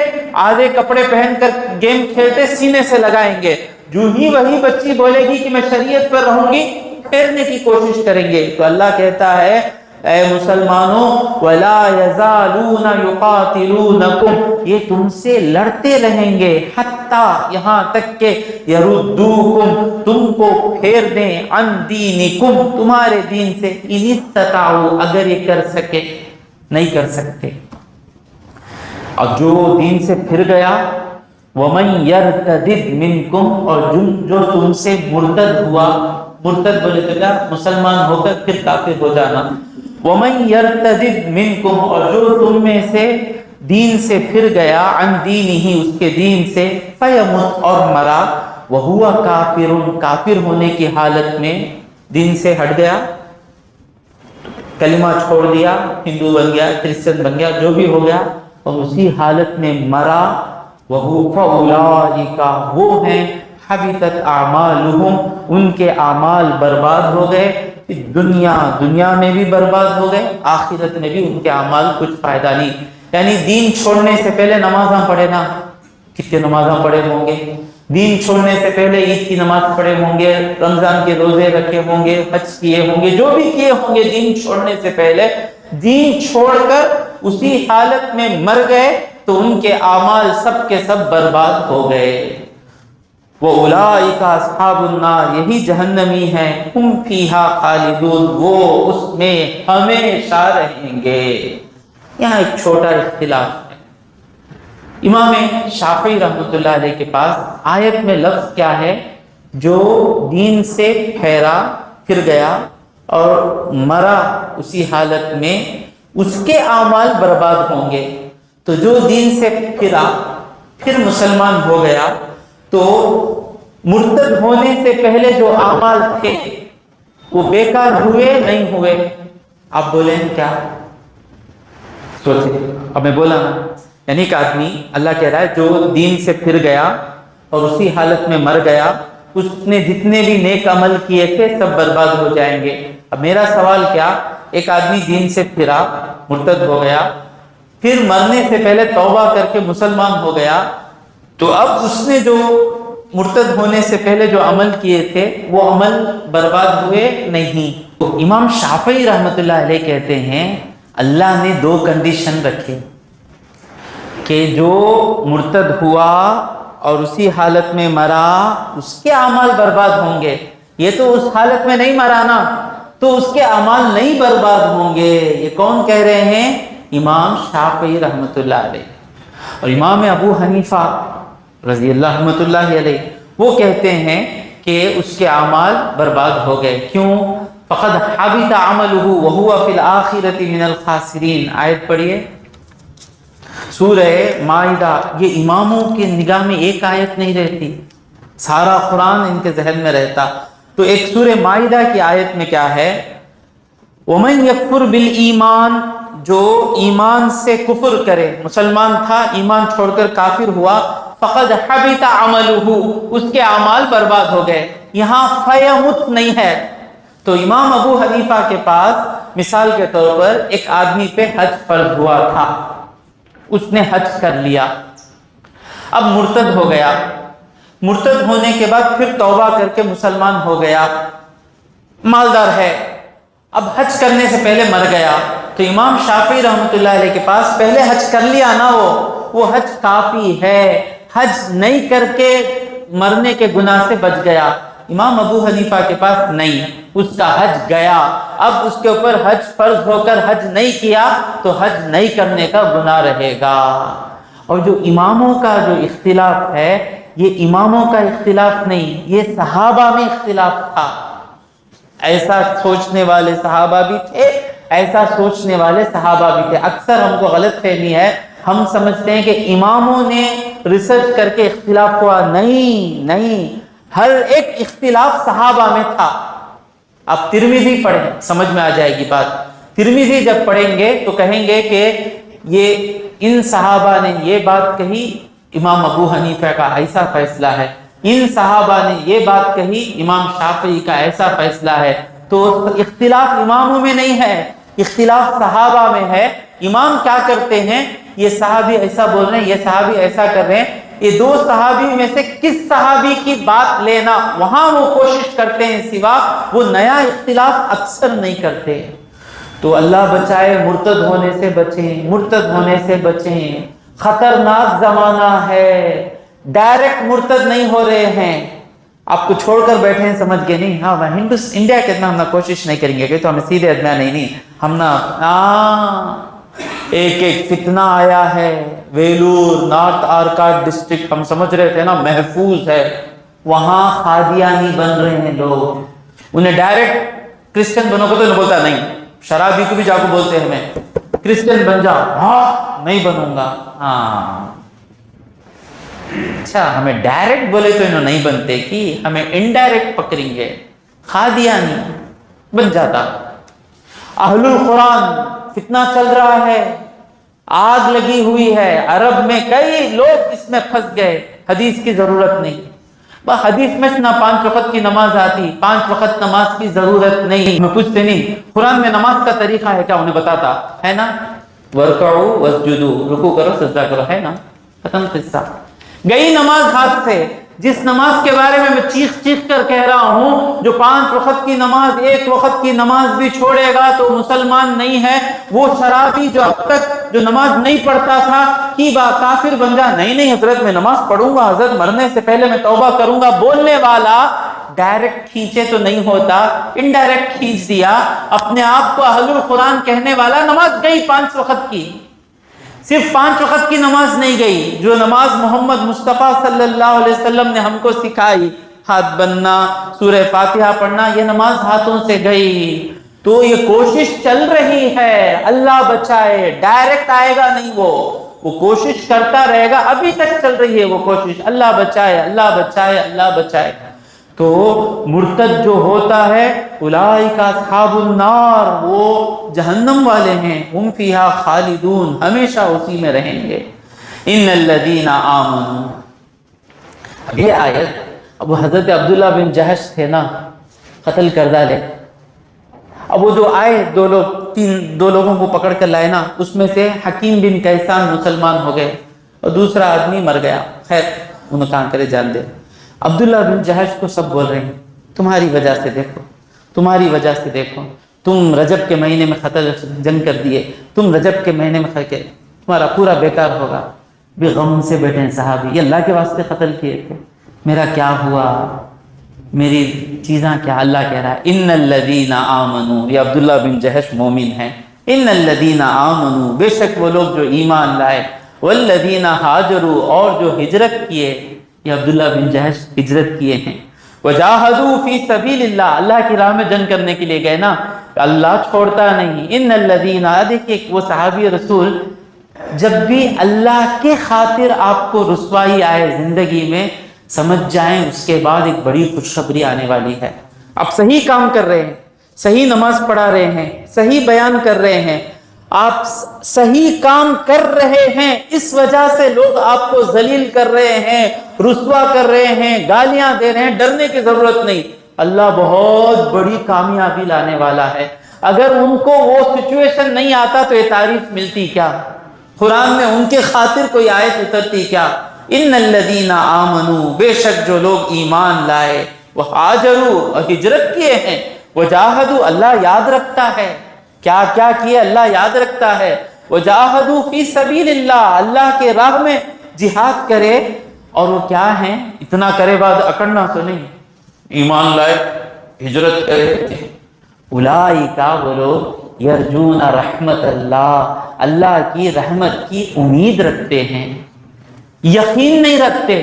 آدھے کپڑے پہن کر گیم کھیلتے، سینے سے لگائیں گے۔ جو ہی وہی بچی بولے گی کہ میں شریعت پر رہوں گی، پھیرنے کی کوشش کریں گے۔ تو اللہ کہتا ہے، اے مسلمانوں، وَلَا يَزَالُونَ يُقَاتِلُونَكُمْ، یہ تم سے لڑتے رہیں گے، حتیٰ یہاں تک کہ يَرُدُّوكُمْ، تم کو پھیر دیں، عَنْ دِينِكُمْ، تمہارے دین سے، إِنِ اسْتَطَاعُوا، اگر یہ کر سکے، نہیں کر سکتے۔ اور جو دین سے پھر گیا، وَمَنْ يَرْتَدِدْ مِنْكُمْ، اور جو تم سے مرتد ہوا، مرتد بولے تو کیا، مسلمان ہو کر پھر کافر ہو جانا۔ وَمَنْ يَرْتَدِدْ مِنْكُمْ، اور جو تم میں سے دین سے پھر گیا، عن دینہ، اس کے دین سے، فَيَمُتْ، اور مرا، وَهُوَ كَافِرٌ، کافر ہونے کی حالت میں، دین سے ہٹ گیا، کلمہ چھوڑ دیا، ہندو بن گیا، کرسچن بن گیا، جو بھی ہو گیا، اور اسی حالت میں مرا، وَهُ فَأُولَٰئِكَ وہ ہیں حبطت اعمالہم ان کے اعمال برباد ہو گئے، دنیا میں بھی برباد ہو گئے، آخرت میں بھی ان کے اعمال کچھ فائدہ نہیں۔ یعنی دین چھوڑنے سے پہلے نمازاں پڑھے نا، کتنے نمازاں پڑھے ہوں گے، دین چھوڑنے سے پہلے عید کی نماز پڑھے ہوں گے، رمضان کے روزے رکھے ہوں گے، حج کیے ہوں گے، جو بھی کیے ہوں گے دین چھوڑنے سے پہلے، دین چھوڑ کر اسی حالت میں مر گئے تو ان کے اعمال سب کے سب برباد ہو گئے۔ وَأُولَٰئِكَ أَصْحَابُ النَّارِ یہی جہنمی ہیں، ہم فیہا خالدون وہ اس میں ہمیشہ رہیں گے۔ یہاں ایک چھوٹا اختلاف ہے، امام شافعی رحمۃ اللہ علیہ کے پاس آیت میں لفظ کیا ہے؟ جو دین سے پھیرا پھر گیا اور مرا اسی حالت میں اس کے اعمال برباد ہوں گے، تو جو دین سے پھرا پھر مسلمان ہو گیا تو مرتد ہونے سے پہلے جو اعمال تھے وہ بیکار ہوئے نہیں ہوئے؟ آپ بولیں کیا؟ سوچیں، اب میں بولا نا، یعنی کہ آدمی، اللہ کہہ رہا ہے جو دین سے پھر گیا اور اسی حالت میں مر گیا، اس نے جتنے بھی نیک عمل کیے تھے سب برباد ہو جائیں گے۔ اب میرا سوال کیا، ایک آدمی دین سے پھرا، مرتد ہو گیا، پھر مرنے سے پہلے توبہ کر کے مسلمان ہو گیا، تو اب اس نے جو مرتد ہونے سے پہلے جو عمل کیے تھے وہ عمل برباد ہوئے نہیں؟ تو امام شافعی رحمۃ اللہ علیہ کہتے ہیں اللہ نے دو کنڈیشن رکھے کہ جو مرتد ہوا اور اسی حالت میں مرا اس کے اعمال برباد ہوں گے، یہ تو اس حالت میں نہیں مرا نا تو اس کے اعمال نہیں برباد ہوں گے۔ یہ کون کہہ رہے ہیں؟ امام شافعی رحمۃ اللہ علیہ۔ اور امام ابو حنیفہ رضی اللہ رحمۃ اللہ علیہ وہ کہتے ہیں کہ اس کے اعمال برباد ہو گئے۔ کیوں؟ فقد حبط عملہ وہو فی الآخرۃ من الخاسرین۔ آیت پڑھیے سورہ مائدہ۔ یہ اماموں کے نگاہ میں ایک آیت نہیں رہتی، سارا قرآن ان کے ذہن میں رہتا۔ تو ایک سورہ مائدہ کی آیت میں کیا ہے؟ وَمَنْ يَكْفُرْ بِالْإِيمَانِ جو ایمان سے کفر کرے، مسلمان تھا ایمان چھوڑ کر کافر ہوا، فقد حبط عملہ اس کے اعمال برباد ہو گئے۔ یہاں فیمت نہیں ہے۔ تو امام ابو حنیفہ کے پاس مثال کے طور پر ایک آدمی پہ حج فرض ہوا تھا، اس نے حج کر لیا، اب مرتد ہو گیا، مرتد ہونے کے بعد پھر توبہ کر کے مسلمان ہو گیا، مالدار ہے، اب حج کرنے سے پہلے مر گیا، تو امام شافعی رحمۃ اللہ علیہ کے پاس پہلے حج کر لیا نا، وہ حج کافی ہے، حج نہیں کر کے مرنے کے گناہ سے بچ گیا۔ امام ابو حنیفہ کے پاس نہیں، اس کا حج گیا، اب اس کے اوپر حج فرض ہو کر حج نہیں کیا تو حج نہیں کرنے کا گناہ رہے گا۔ اور جو اماموں کا جو اختلاف ہے، یہ اماموں کا اختلاف نہیں، یہ صحابہ میں اختلاف تھا۔ ایسا سوچنے والے صحابہ بھی تھے، ایسا سوچنے والے صحابہ بھی تھے۔ اکثر ہم کو غلط فہمی ہے، ہم سمجھتے ہیں کہ اماموں نے ریسرچ کر کے اختلاف ہوا، نہیں، ہر ایک اختلاف صحابہ میں تھا۔ آپ ترمذی پڑھیں، سمجھ میں آ جائے گی بات۔ ترمذی جب پڑھیں گے تو کہیں گے کہ یہ ان صحابہ نے یہ بات کہی، امام ابو حنیفہ کا ایسا فیصلہ ہے، ان صحابہ نے یہ بات کہی، امام شافعی کا ایسا فیصلہ ہے۔ تو اختلاف اماموں میں نہیں ہے، اختلاف صحابہ میں ہے۔ امام کیا کرتے ہیں، یہ صحابی ایسا بول رہے ہیں، یہ صحابی ایسا کر رہے ہیں، یہ دو صحابی میں سے کس صحابی کی بات لینا، وہاں وہ کوشش کرتے ہیں، سوا وہ نیا اختلاف اکثر نہیں کرتے۔ تو اللہ بچائے، مرتد ہونے سے بچیں، مرتد ہونے سے بچیں، خطرناک زمانہ ہے، ڈائریکٹ مرتد نہیں ہو رہے ہیں۔ آپ کو چھوڑ کر بیٹھے ہیں، سمجھ گئے نہیں؟ ہاں انڈیا کے اتنا ہم کوشش نہیں کریں گے کہ تو ہمیں سیدھے ادنا نہیں ہم نا ایک فتنہ آیا ہے، ویلور نارتھ آرکاٹ ڈسٹرکٹ، ہم سمجھ رہے تھے نا محفوظ ہے، وہاں قادیانی بن رہے ہیں لوگ، انہیں ڈائریکٹ کرسچن بنو گے تو انہیں بولتا نہیں، شرابی کو بھی جا کو بولتے ہیں ہمیں کرسچن بن جاؤ، ہاں نہیں بنوں گا، ہاں اچھا ہمیں ڈائریکٹ بولے تو انہوں نہیں بنتے، کہ ہمیں انڈائریکٹ پکڑیں گے، قادیانی بن جاتا۔ اہل القرآن فتنہ چل رہا ہے، آگ لگی ہوئی ہے، عرب میں کئی لوگ اس میں پھنس گئے، حدیث کی ضرورت نہیں، حدیث میں نہ 5 وقت کی نماز آتی، 5 وقت نماز کی ضرورت نہیں، میں پوچھتے نہیں قرآن میں نماز کا طریقہ ہے کیا، انہیں بتاتا ہے نا، ورکعوا واسجدوا، رکوع کرو سجدہ کرو، ہے نا، ختم قصہ، گئی نماز ہاتھ سے۔ جس نماز کے بارے میں چیخ چیخ کر کہہ رہا ہوں، جو 5 وقت کی نماز 1 وقت کی نماز بھی چھوڑے گا تو مسلمان نہیں ہے، وہ شرابی جو اب تک جو نماز نہیں پڑھتا تھا کی کافر بن جا، نہیں حضرت میں نماز پڑھوں گا، حضرت مرنے سے پہلے میں توبہ کروں گا، بولنے والا ڈائریکٹ کھینچے تو نہیں ہوتا، انڈائریکٹ کھینچ دیا، اپنے آپ کو اہل القرآن کہنے والا، نماز گئی 5 وقت کی، صرف 5 وقت کی نماز نہیں گئی، جو نماز محمد مصطفیٰ صلی اللہ علیہ وسلم نے ہم کو سکھائی، ہاتھ بننا، سورہ فاتحہ پڑھنا، یہ نماز ہاتھوں سے گئی، تو یہ کوشش چل رہی ہے، اللہ بچائے، ڈائریکٹ آئے گا نہیں، وہ کوشش کرتا رہے گا، ابھی تک چل رہی ہے وہ کوشش، اللہ بچائے، اللہ بچائے، اللہ بچائے۔ تو مرتد جو ہوتا ہے، اولئک اصحاب النار، وہ جہنم والے ہیں، ہم فیہا خالدون، ہمیشہ اسی میں رہیں گے۔ ان الذین آمنوا، اب یہ آیت، اب وہ حضرت عبداللہ بن جہش تھے نا، قتل کردہ لے، اب وہ جو آئے دو لوگوں کو پکڑ کر لائے نا، اس میں سے حکیم بن کیسان مسلمان ہو گئے اور دوسرا آدمی مر گیا، خیر انہوں کہاں کرے جان دے۔ عبداللہ بن جہش کو سب بول رہے ہیں تمہاری وجہ سے دیکھو، تمہاری وجہ سے دیکھو، تم رجب کے مہینے میں قتل جنگ کر دیے، تم رجب کے مہینے میں کے تمہارا پورا بیکار ہوگا۔ بھی غم سے بیٹھے ہیں صحابی، یہ اللہ کے واسطے قتل کیے تھے، میرا کیا ہوا، میری چیزاں کیا، اللہ کہہ رہا ہے ان الذین آمنوا، یہ عبداللہ بن جہش مومن ہیں، ان الذین آمنوا، بے شک وہ لوگ جو ایمان لائے، والذین ہاجروا، اور جو ہجرت کیے، یہ عبداللہ بن جہش ہجرت کیے ہیں، وجاہدوا فی سبیل اللہ، اللہ کی راہ میں جنگ کرنے کے لیے گئے نا، اللہ چھوڑتا نہیں، ان الذین، دیکھیے وہ صحابی رسول، جب بھی اللہ کے خاطر آپ کو رسوائی آئے زندگی میں، سمجھ جائیں اس کے بعد ایک بڑی خوشخبری آنے والی ہے، آپ صحیح کام کر رہے ہیں، صحیح نماز پڑھا رہے ہیں، صحیح بیان کر رہے ہیں، آپ صحیح کام کر رہے ہیں، اس وجہ سے لوگ آپ کو ذلیل کر رہے ہیں، رسوا کر رہے ہیں، گالیاں دے رہے ہیں، ڈرنے کی ضرورت نہیں، اللہ بہت بڑی کامیابی لانے والا ہے۔ اگر ان کو وہ سچویشن نہیں آتا تو یہ تعریف ملتی کیا، قرآن میں ان کے خاطر کوئی آیت اترتی کیا، ان الذین آمنوا، بے شک جو لوگ ایمان لائے، وہاجروا، اور ہجرت کیے ہیں، وجاہدوا، اللہ یاد رکھتا ہے، کیا کیا کیے اللہ یاد رکھتا ہے، وجاہدوا فی سبیل اللہ، اللہ کے راہ میں جہاد کرے، اور وہ کیا ہیں، اتنا کرے بعد اکڑنا تو نہیں، ایمان لائے، ہجرت کرے، اولئک، وہ لوگ، یرجون رحمت اللہ، اللہ کی رحمت کی امید رکھتے ہیں، یقین نہیں رکھتے۔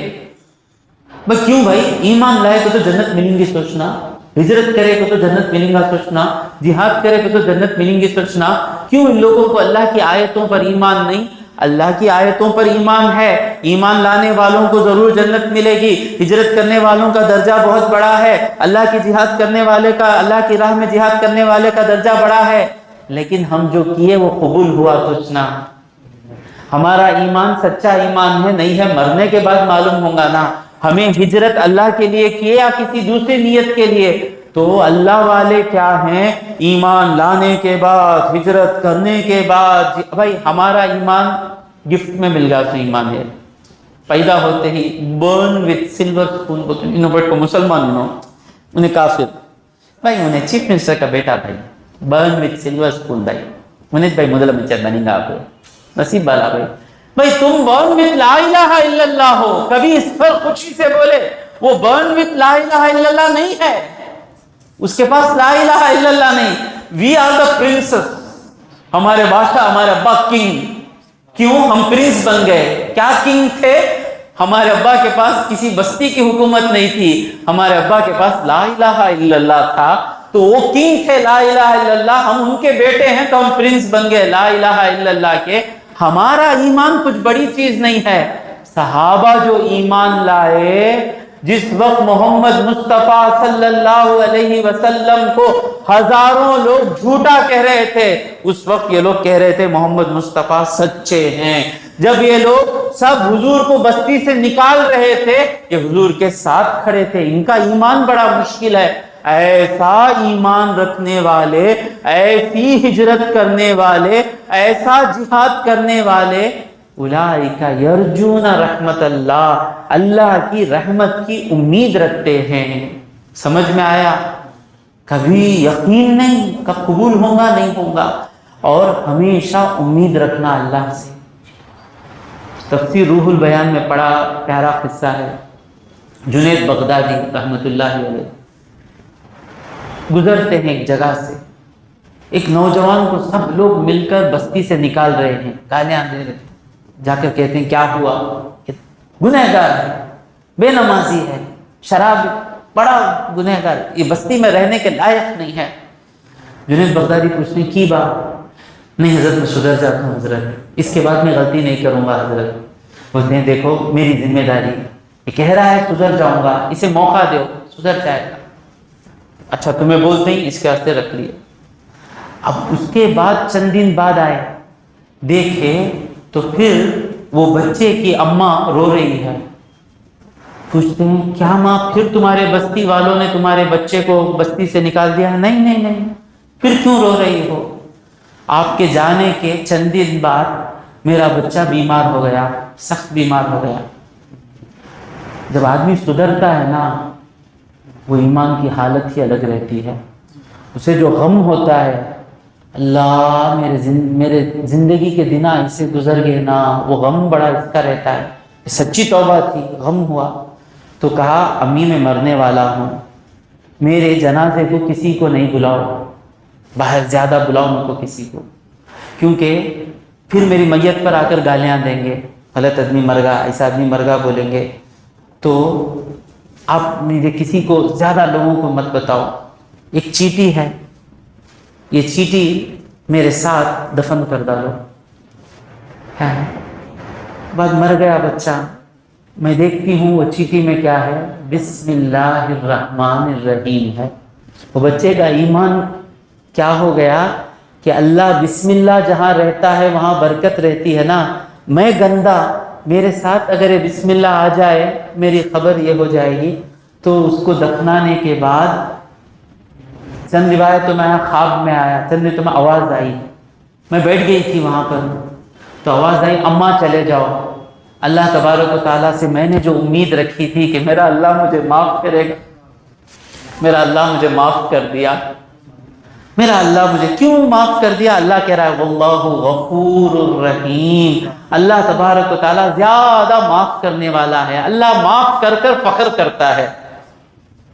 بھائی کیوں بھائی، ایمان لائے تو جنت ملیں گی سوچنا، ہجرت کرے تو جنت ملیں گا سوچنا، جہاد کرے تو جنت ملیں گی سوچنا، کیوں ان لوگوں کو اللہ کی آیتوں پر ایمان نہیں؟ اللہ کی آیتوں پر ایمان ہے، ایمان لانے والوں کو ضرور جنت ملے گی، ہجرت کرنے والوں کا درجہ بہت بڑا ہے، اللہ کی جہاد کرنے والے کا، اللہ کی راہ میں جہاد کرنے والے کا درجہ بڑا ہے، لیکن ہم جو کیے وہ قبول ہوا سوچنا، ہمارا ایمان سچا ایمان ہے نہیں ہے، مرنے کے بعد معلوم ہوگا نا، ہمیں ہجرت اللہ کے لیے کیے یا کسی دوسری نیت کے لیے، تو اللہ والے کیا ہیں، ایمان لانے کے بعد، ہجرت کرنے کے بعد، بھائی ہمارا ایمان گفٹ میں مل گیا، تو ایمان ہے، پیدا ہوتے ہی برن وتھ سلور اسپون بولتے ہیں، انہوں بیٹھ کو مسلمان انہیں کافر، بھائی انہیں چیف منسٹر کا بیٹا بھائی، برن وتھ سلور اسپون بھائی، انہیں بھائی مدل منچر بنیں گا آپ نصیب بالا بھائی، بھائی تم برن وتھ لا الہ الا اللہ ہو، کبھی اس پر خوشی سے بولے، وہ برن وتھ لا الہ الا اللہ نہیں ہے، اس کے پاس لا الہ الا اللہ نہیں، وی آر دا پرنسز، ہمارے بادشاہ، ہمارے ابا کنگ، کیوں ہم پرنس بن گئے، کیا کنگ تھے، ہمارے ابا کے پاس کسی بستی کی حکومت نہیں تھی، ہمارے ابا کے پاس لا الہ الا اللہ تھا، تو وہ کنگ تھے لا الہ الا اللہ، ہم ان کے بیٹے ہیں تو ہم پرنس بن گئے لا الہ الا اللہ کے، ہمارا ایمان کچھ بڑی چیز نہیں ہے۔ صحابہ جو ایمان لائے جس وقت محمد مصطفیٰ صلی اللہ علیہ وسلم کو ہزاروں لوگ جھوٹا کہہ رہے تھے، اس وقت یہ لوگ کہہ رہے تھے محمد مصطفیٰ سچے ہیں۔ جب یہ لوگ سب حضور کو بستی سے نکال رہے تھے، یہ حضور کے ساتھ کھڑے تھے۔ ان کا ایمان بڑا مشکل ہے، ایسا ایمان رکھنے والے، ایسی ہجرت کرنے والے، ایسا جہاد کرنے والے، اولئک یرجون رحمت اللہ، اللہ کی رحمت کی امید رکھتے ہیں۔ سمجھ میں آیا؟ کبھی یقین نہیں کب قبول ہوگا نہیں ہوگا، اور ہمیشہ امید رکھنا اللہ سے۔ تفسیر روح البیان میں پڑھا پیارا قصہ ہے، جنید بغدادی رحمت اللہ علیہ گزرتے ہیں ایک جگہ سے، ایک نوجوان کو سب لوگ مل کر بستی سے نکال رہے ہیں، گالیاں دے رہے ہیں۔ جا کر کہتے ہیں کیا ہوا؟ گنہگار ہے، بے نمازی ہے، شراب، بڑا گنہگار، یہ بستی میں رہنے کے لائق نہیں ہے۔ جنید بغدادی پوچھتے ہیں کی بات؟ نہیں حضرت میں سدھر جاتا ہوں حضرت، اس کے بعد میں غلطی نہیں کروں گا حضرت۔ بولتے ہیں دیکھو میری ذمہ داری، یہ کہہ رہا ہے سدھر جاؤں گا، اسے موقع دو، سدھر جائے گا۔ اچھا تمہیں بولتے ہی اس کے واسطے رکھ لیے۔ اب اس کے بعد چند دن بعد آئے، دیکھے تو پھر وہ بچے کی اماں رو رہی ہے۔ پوچھتے ہیں کیا ماں پھر تمہارے بستی والوں نے تمہارے بچے کو بستی سے نکال دیا؟ نہیں نہیں نہیں، پھر کیوں رو رہی ہو؟ آپ کے جانے کے چند دن بعد میرا بچہ بیمار ہو گیا، سخت بیمار ہو گیا۔ جب آدمی سدھرتا ہے نا، وہ ایمان کی حالت ہی الگ رہتی ہے۔ اسے جو غم ہوتا ہے، اللہ میرے زندگی کے دن ایسے گزر گئے نا، وہ غم بڑا اس کا رہتا ہے۔ سچی توبہ تھی، غم ہوا تو کہا امی میں مرنے والا ہوں، میرے جنازے کو کسی کو نہیں بلاؤ، باہر زیادہ بلاؤ ان کو کسی کو، کیونکہ پھر میری میت پر آ کر گالیاں دیں گے، غلط آدمی مر گا، ایسا آدمی مر گا بولیں گے، تو آپ مجھے کسی کو زیادہ لوگوں کو مت بتاؤ۔ ایک چیٹی ہے، یہ چیٹی میرے ساتھ دفن کر ڈالو۔ بعد مر گیا بچہ، میں دیکھتی ہوں وہ چیٹی میں کیا ہے، بسم اللہ الرحمن الرحیم ہے۔ وہ بچے کا ایمان کیا ہو گیا کہ اللہ بسم اللہ جہاں رہتا ہے وہاں برکت رہتی ہے نا، میں گندا، میرے ساتھ اگر یہ بسم اللہ آ جائے میری خبر یہ ہو جائے گی۔ تو اس کو دفنانے کے بعد چند روایتوں میں خواب میں آیا، چند روایتوں میں آواز آئی، میں بیٹھ گئی تھی وہاں پر، تو آواز آئی اماں چلے جاؤ، اللہ تبارک و تعالیٰ سے میں نے جو امید رکھی تھی کہ میرا اللہ مجھے معاف کرے گا، میرا اللہ مجھے معاف کر دیا، میرا اللہ مجھے کیوں معاف کر دیا؟ اللہ کہہ رہا ہے واللہ غفور الرحیم، اللہ تبارک و تعالیٰ زیادہ معاف کرنے والا ہے۔ اللہ معاف کر کر فخر کرتا ہے،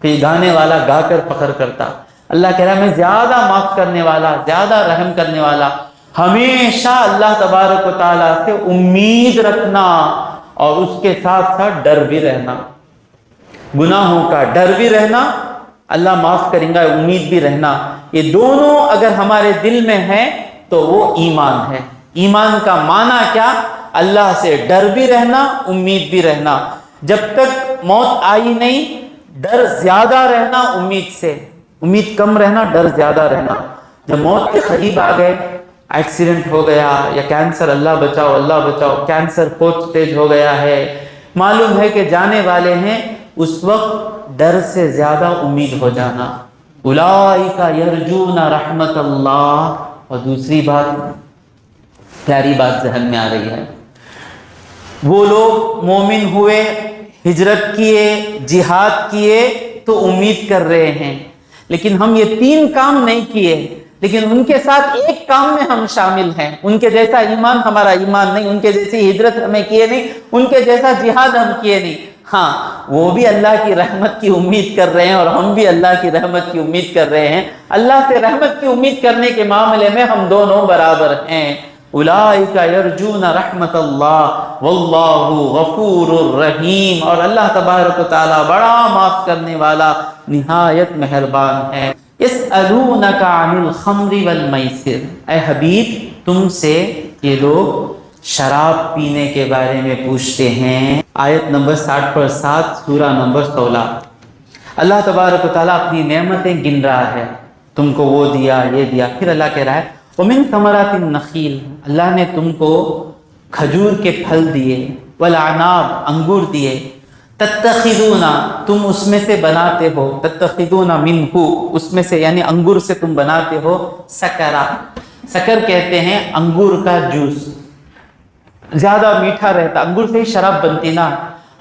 کہ گانے والا گا کر فخر کرتا، اللہ کہہ رہا ہے میں زیادہ معاف کرنے والا، زیادہ رحم کرنے والا۔ ہمیشہ اللہ تبارک و تعالیٰ سے امید رکھنا، اور اس کے ساتھ ساتھ ڈر بھی رہنا، گناہوں کا ڈر بھی رہنا، اللہ معاف کریں گا امید بھی رہنا۔ یہ دونوں اگر ہمارے دل میں ہے تو وہ ایمان ہے۔ ایمان کا معنی کیا؟ اللہ سے ڈر بھی رہنا، امید بھی رہنا۔ جب تک موت آئی نہیں، ڈر زیادہ رہنا امید سے، امید کم رہنا، ڈر زیادہ رہنا۔ جب موت کے قریب آ گئے، ایکسیڈنٹ ہو گیا یا کینسر، اللہ بچاؤ اللہ بچاؤ، کینسر 4th سٹیج ہو گیا ہے، معلوم ہے کہ جانے والے ہیں، اس وقت ڈر سے زیادہ امید ہو جانا۔ اولئک یرجون رحمت اللہ۔ اور دوسری بات، پیاری بات ذہن میں آ رہی ہے، وہ لوگ مومن ہوئے، ہجرت کیے، جہاد کیے تو امید کر رہے ہیں، لیکن ہم یہ 3 کام نہیں کیے، لیکن ان کے ساتھ ایک کام میں ہم شامل ہیں۔ ان کے جیسا ایمان ہمارا ایمان نہیں، ان کے جیسی ہجرت ہمیں کیے نہیں، ان کے جیسا جہاد ہم کیے نہیں۔ ہاں وہ بھی اللہ کی رحمت کی امید کر رہے ہیں اور ہم بھی اللہ کی رحمت کی امید کر رہے ہیں۔ اللہ سے رحمت کی امید کرنے کے معاملے میں ہم دونوں برابر ہیں۔ اولئک یرجون رحمت اللہ واللہ غفور الرحیم، اور اللہ تبارک و تعالی بڑا معاف کرنے والا، نہایت مہربان ہے۔ یسألونک عن الخمر والمیسر، اے حبیب تم سے یہ لوگ شراب پینے کے بارے میں پوچھتے ہیں۔ آیت نمبر 60 سورہ نمبر 16۔ اللہ تبارک و تعالیٰ اپنی نعمتیں گن رہا ہے، تم کو وہ دیا، یہ دیا۔ پھر اللہ کہہ رہا ہے وَمِن ثَمَرَاتِ النَّخِيلِ، اللہ نے تم کو کھجور کے پھل دیے، وَالْأَعْنَابِ انگور دیے، تَتَّخِذُونَ تم اس میں سے بناتے ہو، تَتَّخِذُونَ مِنْهُ اس میں سے یعنی انگور سے تم بناتے ہو، سکرا، سکر کہتے ہیں انگور کا جوس، زیادہ میٹھا رہتا، انگور سے ہی شراب بنتی نا،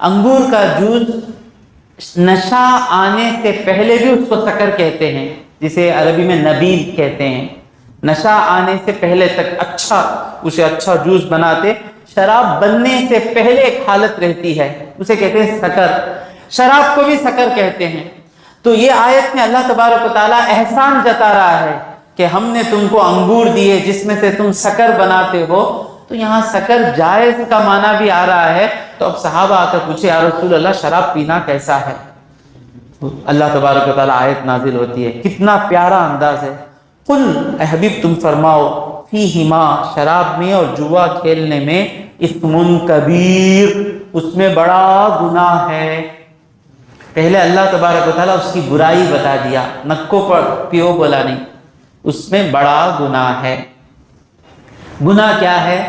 انگور کا جوس نشہ آنے سے پہلے بھی اس کو سکر کہتے ہیں، جسے عربی میں نبیذ کہتے ہیں، نشہ آنے سے پہلے تک اسے اچھا جوس بناتے، شراب بننے سے پہلے ایک حالت رہتی ہے، اسے کہتے ہیں سکر، شراب کو بھی سکر کہتے ہیں۔ تو یہ آیت میں اللہ تبارک و تعالیٰ احسان جتا رہا ہے کہ ہم نے تم کو انگور دیے جس میں سے تم سکر بناتے ہو۔ تو یہاں سکر جائز کا معنی بھی آ رہا ہے، تو اب صحابہ آ کر پوچھے یا رسول اللہ شراب پینا کیسا ہے؟ اللہ تبارک و تعالیٰ آیت نازل ہوتی ہے، کتنا پیارا انداز ہے، قل اے حبیب تم فرماؤ فیہما شراب میں اور جوا کھیلنے میں اثم کبیر اس میں بڑا گناہ ہے۔ پہلے اللہ تبارک و تعالیٰ اس کی برائی بتا دیا، نکو پر پیو بولا نہیں، اس میں بڑا گناہ ہے۔ گناہ کیا ہے؟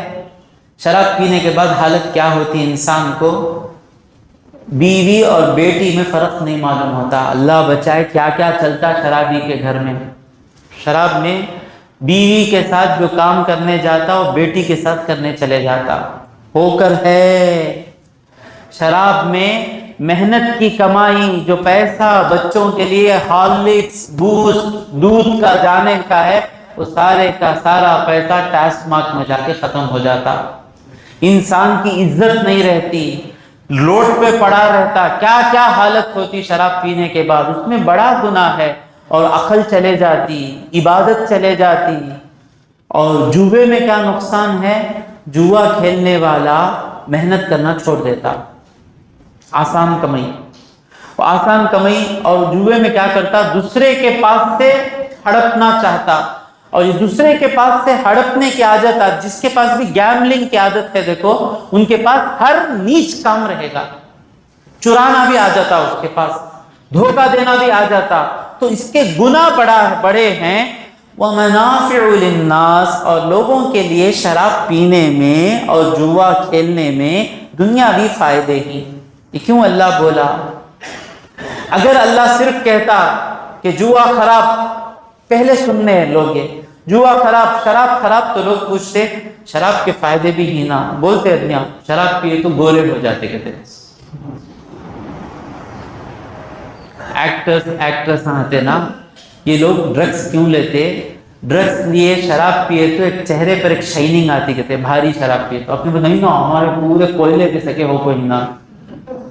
شراب پینے کے بعد حالت کیا ہوتی ہے انسان کو؟ بیوی اور بیٹی میں فرق نہیں معلوم ہوتا، اللہ بچائے کیا کیا چلتا شرابی کے گھر میں۔ شراب میں بیوی کے ساتھ جو کام کرنے جاتا وہ بیٹی کے ساتھ کرنے چلے جاتا، ہو کر ہے۔ شراب میں محنت کی کمائی، جو پیسہ بچوں کے لیے ہارلکس بوسٹ دودھ کا جانے کا ہے، وہ سارے کا سارا پیسہ ٹیکس مارک میں جا کے ختم ہو جاتا۔ انسان کی عزت نہیں رہتی، روڈ پہ پڑا رہتا، کیا کیا حالت ہوتی شراب پینے کے بعد، اس میں بڑا گناہ ہے۔ اور عقل چلے جاتی، عبادت چلے جاتی۔ اور جوے میں کیا نقصان ہے؟ جوا کھیلنے والا محنت کرنا چھوڑ دیتا، آسان کمائی اور جوے میں کیا کرتا؟ دوسرے کے پاس سے ہڑپنا چاہتا، اور یہ دوسرے کے پاس سے ہڑپنے کی عادت ہے، جس کے پاس بھی گیملنگ کی عادت ہے، دیکھو ان کے پاس ہر نیچ کام رہے گا، چرانا بھی آ جاتا اس کے پاس، دھوکہ دینا بھی آ جاتا، تو اس کے گناہ بڑے ہیں۔ وَمَنَافِعُ لِلنَّاسِ اور لوگوں کے لیے شراب پینے میں اور جوا کھیلنے میں دنیاوی فائدے ہی۔ یہ کیوں اللہ بولا؟ اگر اللہ صرف کہتا کہ جوا خراب، پہلے سننے ہیں لوگ یہ جوا خراب، شراب خراب، تو لوگ پوچھتے شراب کے فائدے بھی ہی نہ بولتے، دنیا شراب پیے تو گورے ہو جاتے، کہتے ایکٹرس آتے نا، یہ لوگ ڈرگس کیوں لیتے؟ ڈرگس لیے شراب پیے تو ایک چہرے پر ایک شائننگ آتی، کہتے بھاری شراب پیے تو اپنے کو نہیں نا، ہمارے پورے کوئلے کے سکے ہو کوئی نہ،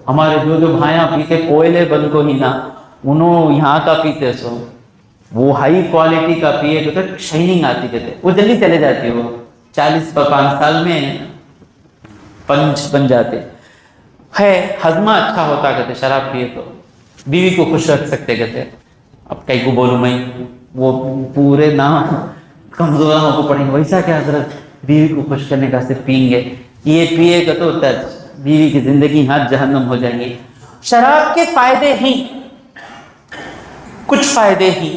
ہمارے جو بھائیاں پیتے کوئلے بن کو ہی نہ، انہوں یہاں کا پیتے سو وہ ہائی کوالٹی کا پیے تو شائننگ آتی، کہتے وہ جلدی چلے جاتی، وہ 40-5 سال میں پنچ بن جاتے ہے، ہضمہ اچھا ہوتا، کہتے شراب پیے تو بیوی کو خوش رکھ سکتے، کہتے اب کئی کو بولوں میں وہ پورے نہ کمزوروں کو پڑیں گے، ویسا کیا حضرت بیوی کو خوش کرنے کا صرف پئیں گے، یہ پیے گا تو بیوی کی زندگی ہاتھ جہنم ہو جائیں گی۔ شراب کے فائدے ہی کچھ فائدے ہی،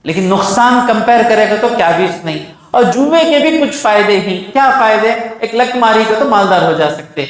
لیکن نقصان کمپیئر کرے گا تو کیا بھی نہیں، اور جوے کے بھی کچھ فائدے ہی، کیا فائدے؟ ایک لک ماری کو تو مالدار ہو جا سکتے،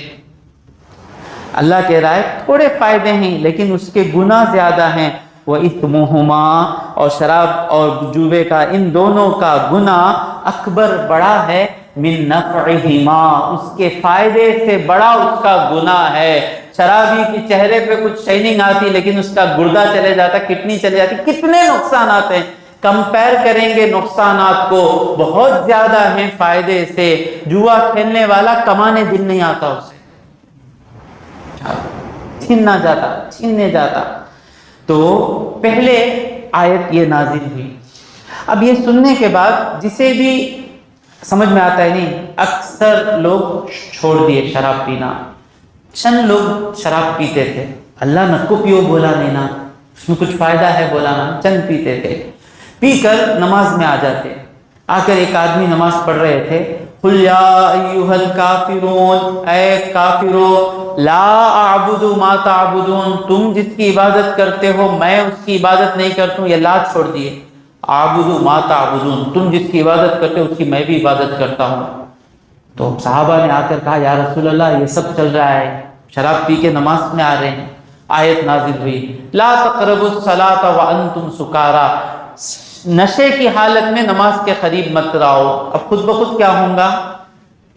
اللہ کہہ رہا ہے تھوڑے فائدے ہیں لیکن اس کے گناہ زیادہ ہیں۔ وَإِثْمُهُمَا اور شراب اور جوے کا، ان دونوں کا گناہ اکبر بڑا ہے، من نفعہما اس کے فائدے سے بڑا اس کا گناہ ہے۔ شرابی کے چہرے پہ کچھ شائننگ آتی لیکن اس کا گردہ چلے جاتا، کڈنی چلے جاتی، کتنے نقصانات ہیں، کمپیر کریں گے نقصانات کو بہت زیادہ ہیں فائدے سے۔ جوا کھیلنے والا کمانے دن نہیں آتا، اسے چھیننے جاتا۔ تو پہلے آیت یہ نازل ہوئی، اب یہ سننے کے بعد جسے بھی سمجھ میں آتا ہے نہیں، اکثر لوگ چھوڑ دیے شراب پینا، چند لوگ شراب پیتے تھے، اللہ نہ کو پیو بولا نہیں نا، اس میں کچھ فائدہ ہے بولا نا، چند پیتے تھے، پی کر نماز میں آ جاتے، آ کر ایک آدمی نماز پڑھ رہے تھے، قل یا ایھا الکافرون، اے کافرو، لا اعبد ما تعبدون، تم جس کی عبادت کرتے ہو میں اس کی عبادت نہیں کرتا ہوں. یہ لا چھوڑ دیے، اعبد ما تعبدون، تم جس کی عبادت کرتے ہو اس کی میں بھی عبادت کرتا ہوں. تو صحابہ نے آ کر کہا یا رسول اللہ یہ سب چل رہا ہے، شراب پی کے نماز میں آ رہے ہیں. آیت نازل ہوئی لا تقربوا الصلاۃ وانتم سکارا، نشے کی حالت میں نماز کے قریب مت رہو. اب خود بخود کیا ہوں گا،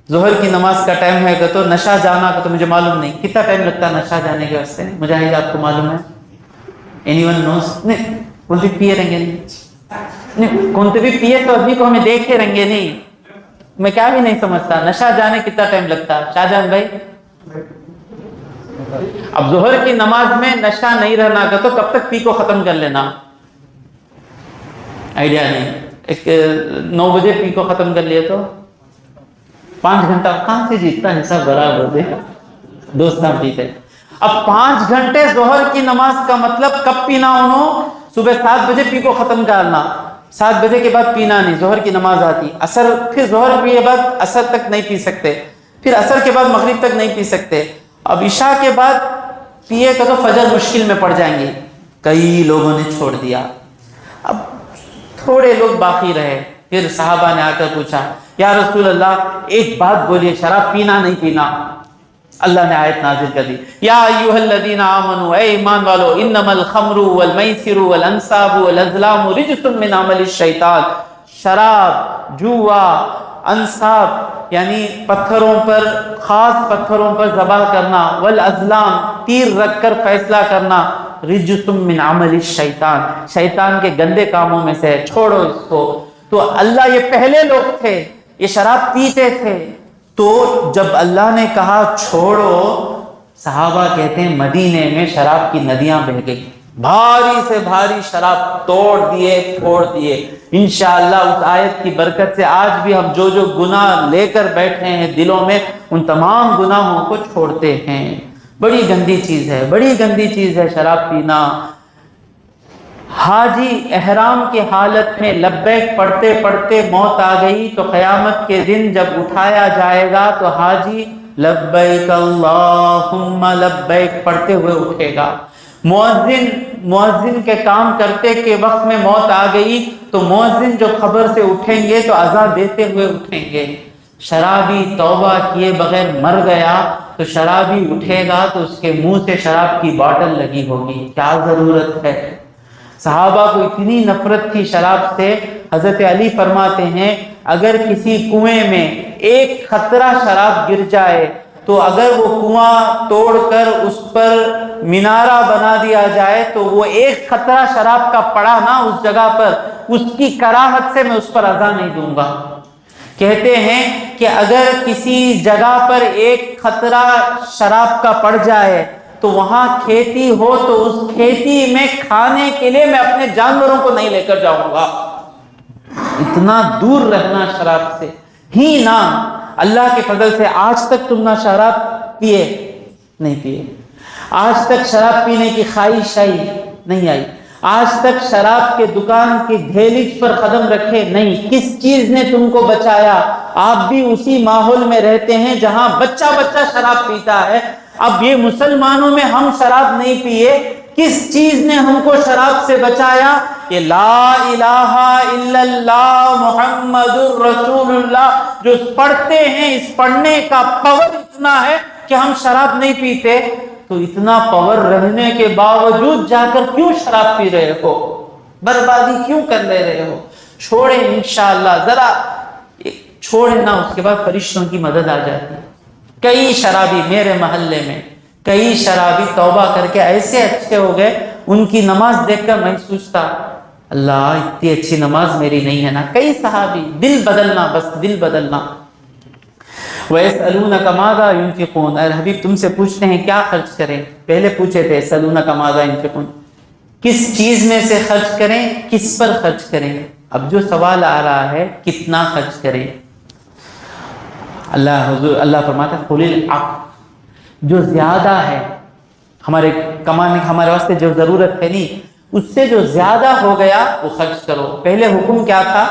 ظہر کی نماز کا ٹائم ہے تو نشہ جانا کا تو مجھے معلوم نہیں کتنا ٹائم لگتا ہے نشہ جانے کے واسطے، مجاہد آپ کو معلوم ہے؟ Any one knows? نہیں کون بھی پیے رہیں گے نہیں، کون بھی پیے تو ابھی کو ہمیں دیکھے رہیں گے نہیں، میں کیا بھی نہیں سمجھتا نشہ جانے کتنا ٹائم لگتا ہے شاہ جان بھائی؟ اب ظہر کی نماز میں نشہ نہیں رہنا کا تو کب تک پی کو ختم کر لینا؟ آئیڈیا نہیں. ایک 9 بجے پی کو ختم کر لیے تو 5 گھنٹہ کہاں سے جیتتا حساب برابر دے دوست نہ پیتے. اب 5 گھنٹے ظہر کی نماز کا مطلب کب پینا انہوں؟ صبح 7 بجے پی کو ختم کرنا، 7 بجے کے بعد پینا نہیں، ظہر کی نماز آتی، اثر پھر ظہر کے بعد اثر تک نہیں پی سکتے، پھر اثر کے بعد مغرب تک نہیں پی سکتے. اب عشاء کے بعد پیے تو فجر مشکل میں پڑ جائیں گے. کئی لوگوں نے چھوڑ دیا، اب تھوڑے لوگ باقی رہے. پھر صحابہ نے آ کر پوچھا یا رسول اللہ ایک بات بولیے، شراب پینا نہیں پینا؟ اللہ نے آیت نازل کر دی یا ایھا الذین آمنوا، اے ایمان والو، انما الخمر والمیسر والانصاب والازلام رجس من عمل الشیطان. شراب، جوا، انصاب یعنی پتھروں پر، خاص پتھروں پر ذبح کرنا، والازلام تیر رکھ کر فیصلہ کرنا، رجس من عمل الشیطان، شیطان کے گندے کاموں میں سے، چھوڑو اس کو. تو اللہ، یہ پہلے لوگ تھے یہ شراب پیتے تھے، تو جب اللہ نے کہا چھوڑو، صحابہ کہتے ہیں مدینے میں شراب کی ندیاں بہہ گئی، بھاری سے بھاری شراب توڑ دیے، چھوڑ دیے. انشاءاللہ اس آیت کی برکت سے آج بھی ہم جو گناہ لے کر بیٹھے ہیں دلوں میں، ان تمام گناہوں کو چھوڑتے ہیں. بڑی گندی چیز ہے، بڑی گندی چیز ہے شراب پینا. حاجی احرام کی حالت میں لبیک پڑھتے پڑھتے موت آ گئی تو قیامت کے دن جب اٹھایا جائے گا تو حاجی لبیک اللہم لبیک پڑھتے ہوئے اٹھے گا. مؤذن کے کام کرتے کے وقت میں موت آ گئی تو مؤذن جو خبر سے اٹھیں گے تو اذان دیتے ہوئے اٹھیں گے. شرابی توبہ کیے بغیر مر گیا تو شرابی اٹھے گا تو اس کے منہ سے شراب کی باٹل لگی ہوگی. کیا ضرورت ہے؟ صحابہ کو اتنی نفرت تھی شراب سے، حضرت علی فرماتے ہیں اگر کسی کنویں میں ایک قطرہ شراب گر جائے تو اگر وہ کنواں توڑ کر اس پر مینارہ بنا دیا جائے تو وہ ایک قطرہ شراب کا پڑا نا اس جگہ پر، اس کی کراہت سے میں اس پر اذان نہیں دوں گا. کہتے ہیں کہ اگر کسی جگہ پر ایک قطرہ شراب کا پڑ جائے تو وہاں کھیتی ہو تو اس کھیتی میں کھانے کے لیے میں اپنے جانوروں کو نہیں لے کر جاؤں گا. اتنا دور رہنا شراب سے ہی نا. اللہ کے فضل سے آج تک تم نہ شراب پیے نہیں پیے، آج تک شراب پینے کی خواہش آئی نہیں آئی، آج تک شراب کے دکان کے دھیلج پر قدم رکھے نہیں. کس چیز نے تم کو بچایا؟ آپ بھی اسی ماحول میں رہتے ہیں جہاں بچہ بچہ شراب پیتا ہے. اب یہ مسلمانوں میں ہم شراب نہیں پیے، کس چیز نے ہم کو شراب سے بچایا؟ یہ لا الہ الا اللہ محمد الرسول اللہ جو پڑھتے ہیں، اس پڑھنے کا پاور اتنا ہے کہ ہم شراب نہیں پیتے. تو اتنا پاور رہنے کے باوجود جا کر کیوں شراب پی رہے ہو؟ بربادی کیوں کر لے رہے ہو؟ چھوڑیں انشاءاللہ، ذرا چھوڑیں نا، اس کے بعد فرشتوں کی مدد آ جاتی ہے. کئی شرابی میرے محلے میں، کئی شرابی توبہ کر کے ایسے اچھے ہو گئے، ان کی نماز دیکھ کر میں سوچتا اللہ اتنی اچھی نماز میری نہیں ہے نا. کئی صحابی، دل بدلنا، بس دل بدلنا. وَيَسْأَلُونَكَ مَاذَا يُنْفِقُونَ، اے حبیب تم سے پوچھتے ہیں کیا خرچ کریں. پہلے پوچھے تھے يَسْأَلُونَكَ مَاذَا يُنْفِقُونَ، کس چیز میں سے خرچ کریں، کس پر خرچ کریں. اب جو سوال آ رہا ہے کتنا خرچ کریں. اللہ فرماتا ہے قُلِ الْعَفْوَ، جو زیادہ ہے ہمارے کمانے، ہمارے واسطے جو ضرورت ہے نہیں، اس سے جو زیادہ ہو گیا وہ خرچ کرو. پہلے حکم کیا تھا؟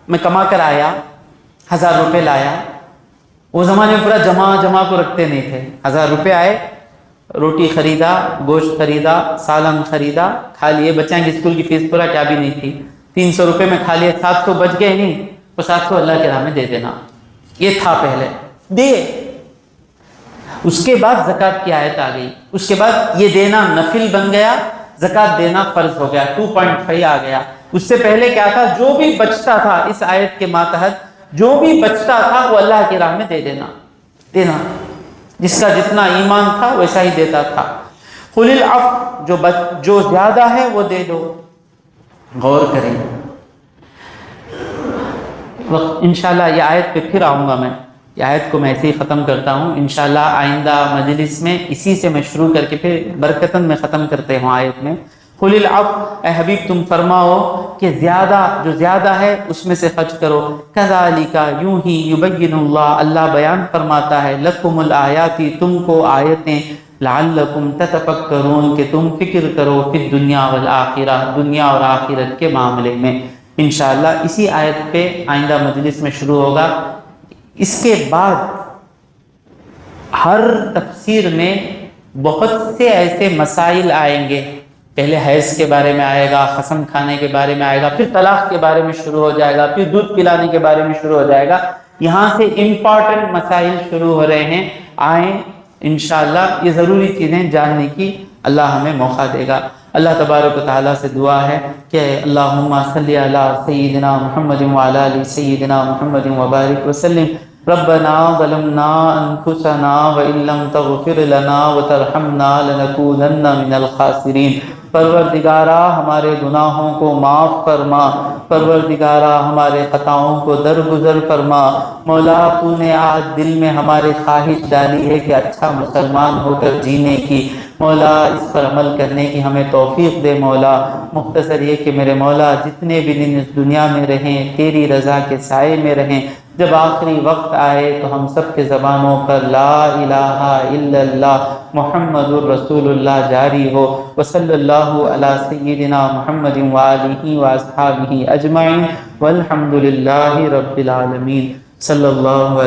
میں کما کر آیا، 1000 روپے لایا، وہ زمانے میں پورا جمع کو رکھتے نہیں تھے. 1000 روپے آئے، روٹی خریدا، گوشت خریدا، سالن خریدا، کھا لیے. بچوں کی اسکول کی فیس پورا کیا بھی نہیں تھی، 300 روپے میں کھا لیے. 700 بچ گئے نہیں، وہ 700 اللہ کے راہ میں دے دینا. یہ تھا پہلے دے. اس کے بعد زکوٰۃ کی آیت آ گئی. اس کے بعد یہ دینا نفل بن گیا، زکوٰۃ دینا فرض ہو گیا. 2.5 آ گیا. اس سے پہلے کیا تھا؟ جو بھی بچتا تھا اس آیت کے ماتحت، جو بھی بچتا تھا وہ اللہ کی راہ میں دے دینا. جس کا جتنا ایمان تھا ویسا ہی دیتا تھا. قل العفو، جو زیادہ ہے وہ دے دو. غور کریں. انشاءاللہ یہ آیت پہ پھر آؤں گا میں. یہ آیت کو میں ایسے ہی ختم کرتا ہوں. انشاءاللہ آئندہ مجلس میں اسی سے میں شروع کر کے پھر برکتاً میں ختم کرتے ہوں آیت میں. قل العفو، اے حبیب تم فرماؤ کہ جو زیادہ ہے اس میں سے خرچ کرو. کذالک، یوں ہی، یبین اللہ بیان فرماتا ہے، لکم الآیات، تم کو آیتیں، لعلکم تتفکرون، کہ تم فکر کرو، فی الدنیا والآخرہ، دنیا اور آخرت کے معاملے میں. انشاءاللہ اسی آیت پہ آئندہ مجلس میں شروع ہوگا. اس کے بعد ہر تفسیر میں بہت سے ایسے مسائل آئیں گے. پہلے حیض کے بارے میں آئے گا، قسم کھانے کے بارے میں آئے گا، پھر طلاق کے بارے میں شروع ہو جائے گا، پھر دودھ پلانے کے بارے میں شروع ہو جائے گا. یہاں سے امپورٹنٹ مسائل شروع ہو رہے ہیں. آئیں انشاءاللہ، یہ ضروری چیزیں جاننے کی اللہ ہمیں موقع دے گا. اللہ تبارک و تعالیٰ سے دعا ہے کہ اللہم صلی علی سیدنا محمد وعلی آل سیدنا محمد وبارک وسلم. ربنا ظلمنا انفسنا وان لم تغفر لنا وترحمنا لنکونن من الخاسرین. پروردگارا ہمارے گناہوں کو معاف فرما، پروردگارا ہمارے خطاؤں کو درگزر فرما. مولا تو نے آج دل میں ہمارے خواہش ڈالی ہے کہ اچھا مسلمان ہو کر جینے کی. مولا اس پر عمل کرنے کی ہمیں توفیق دے. مولا مختصر یہ کہ میرے مولا جتنے بھی دن اس دنیا میں رہیں تیری رضا کے سائے میں رہیں. جب آخری وقت آئے تو ہم سب کے زبانوں پر لا الہ الا اللہ محمد الرسول اللہ جاری ہو. وصلی اللہ علی سیدنا محمد وآلہ واصحابہ اجمعین والحمد للہ رب العالمین. صلی اللہ علیہ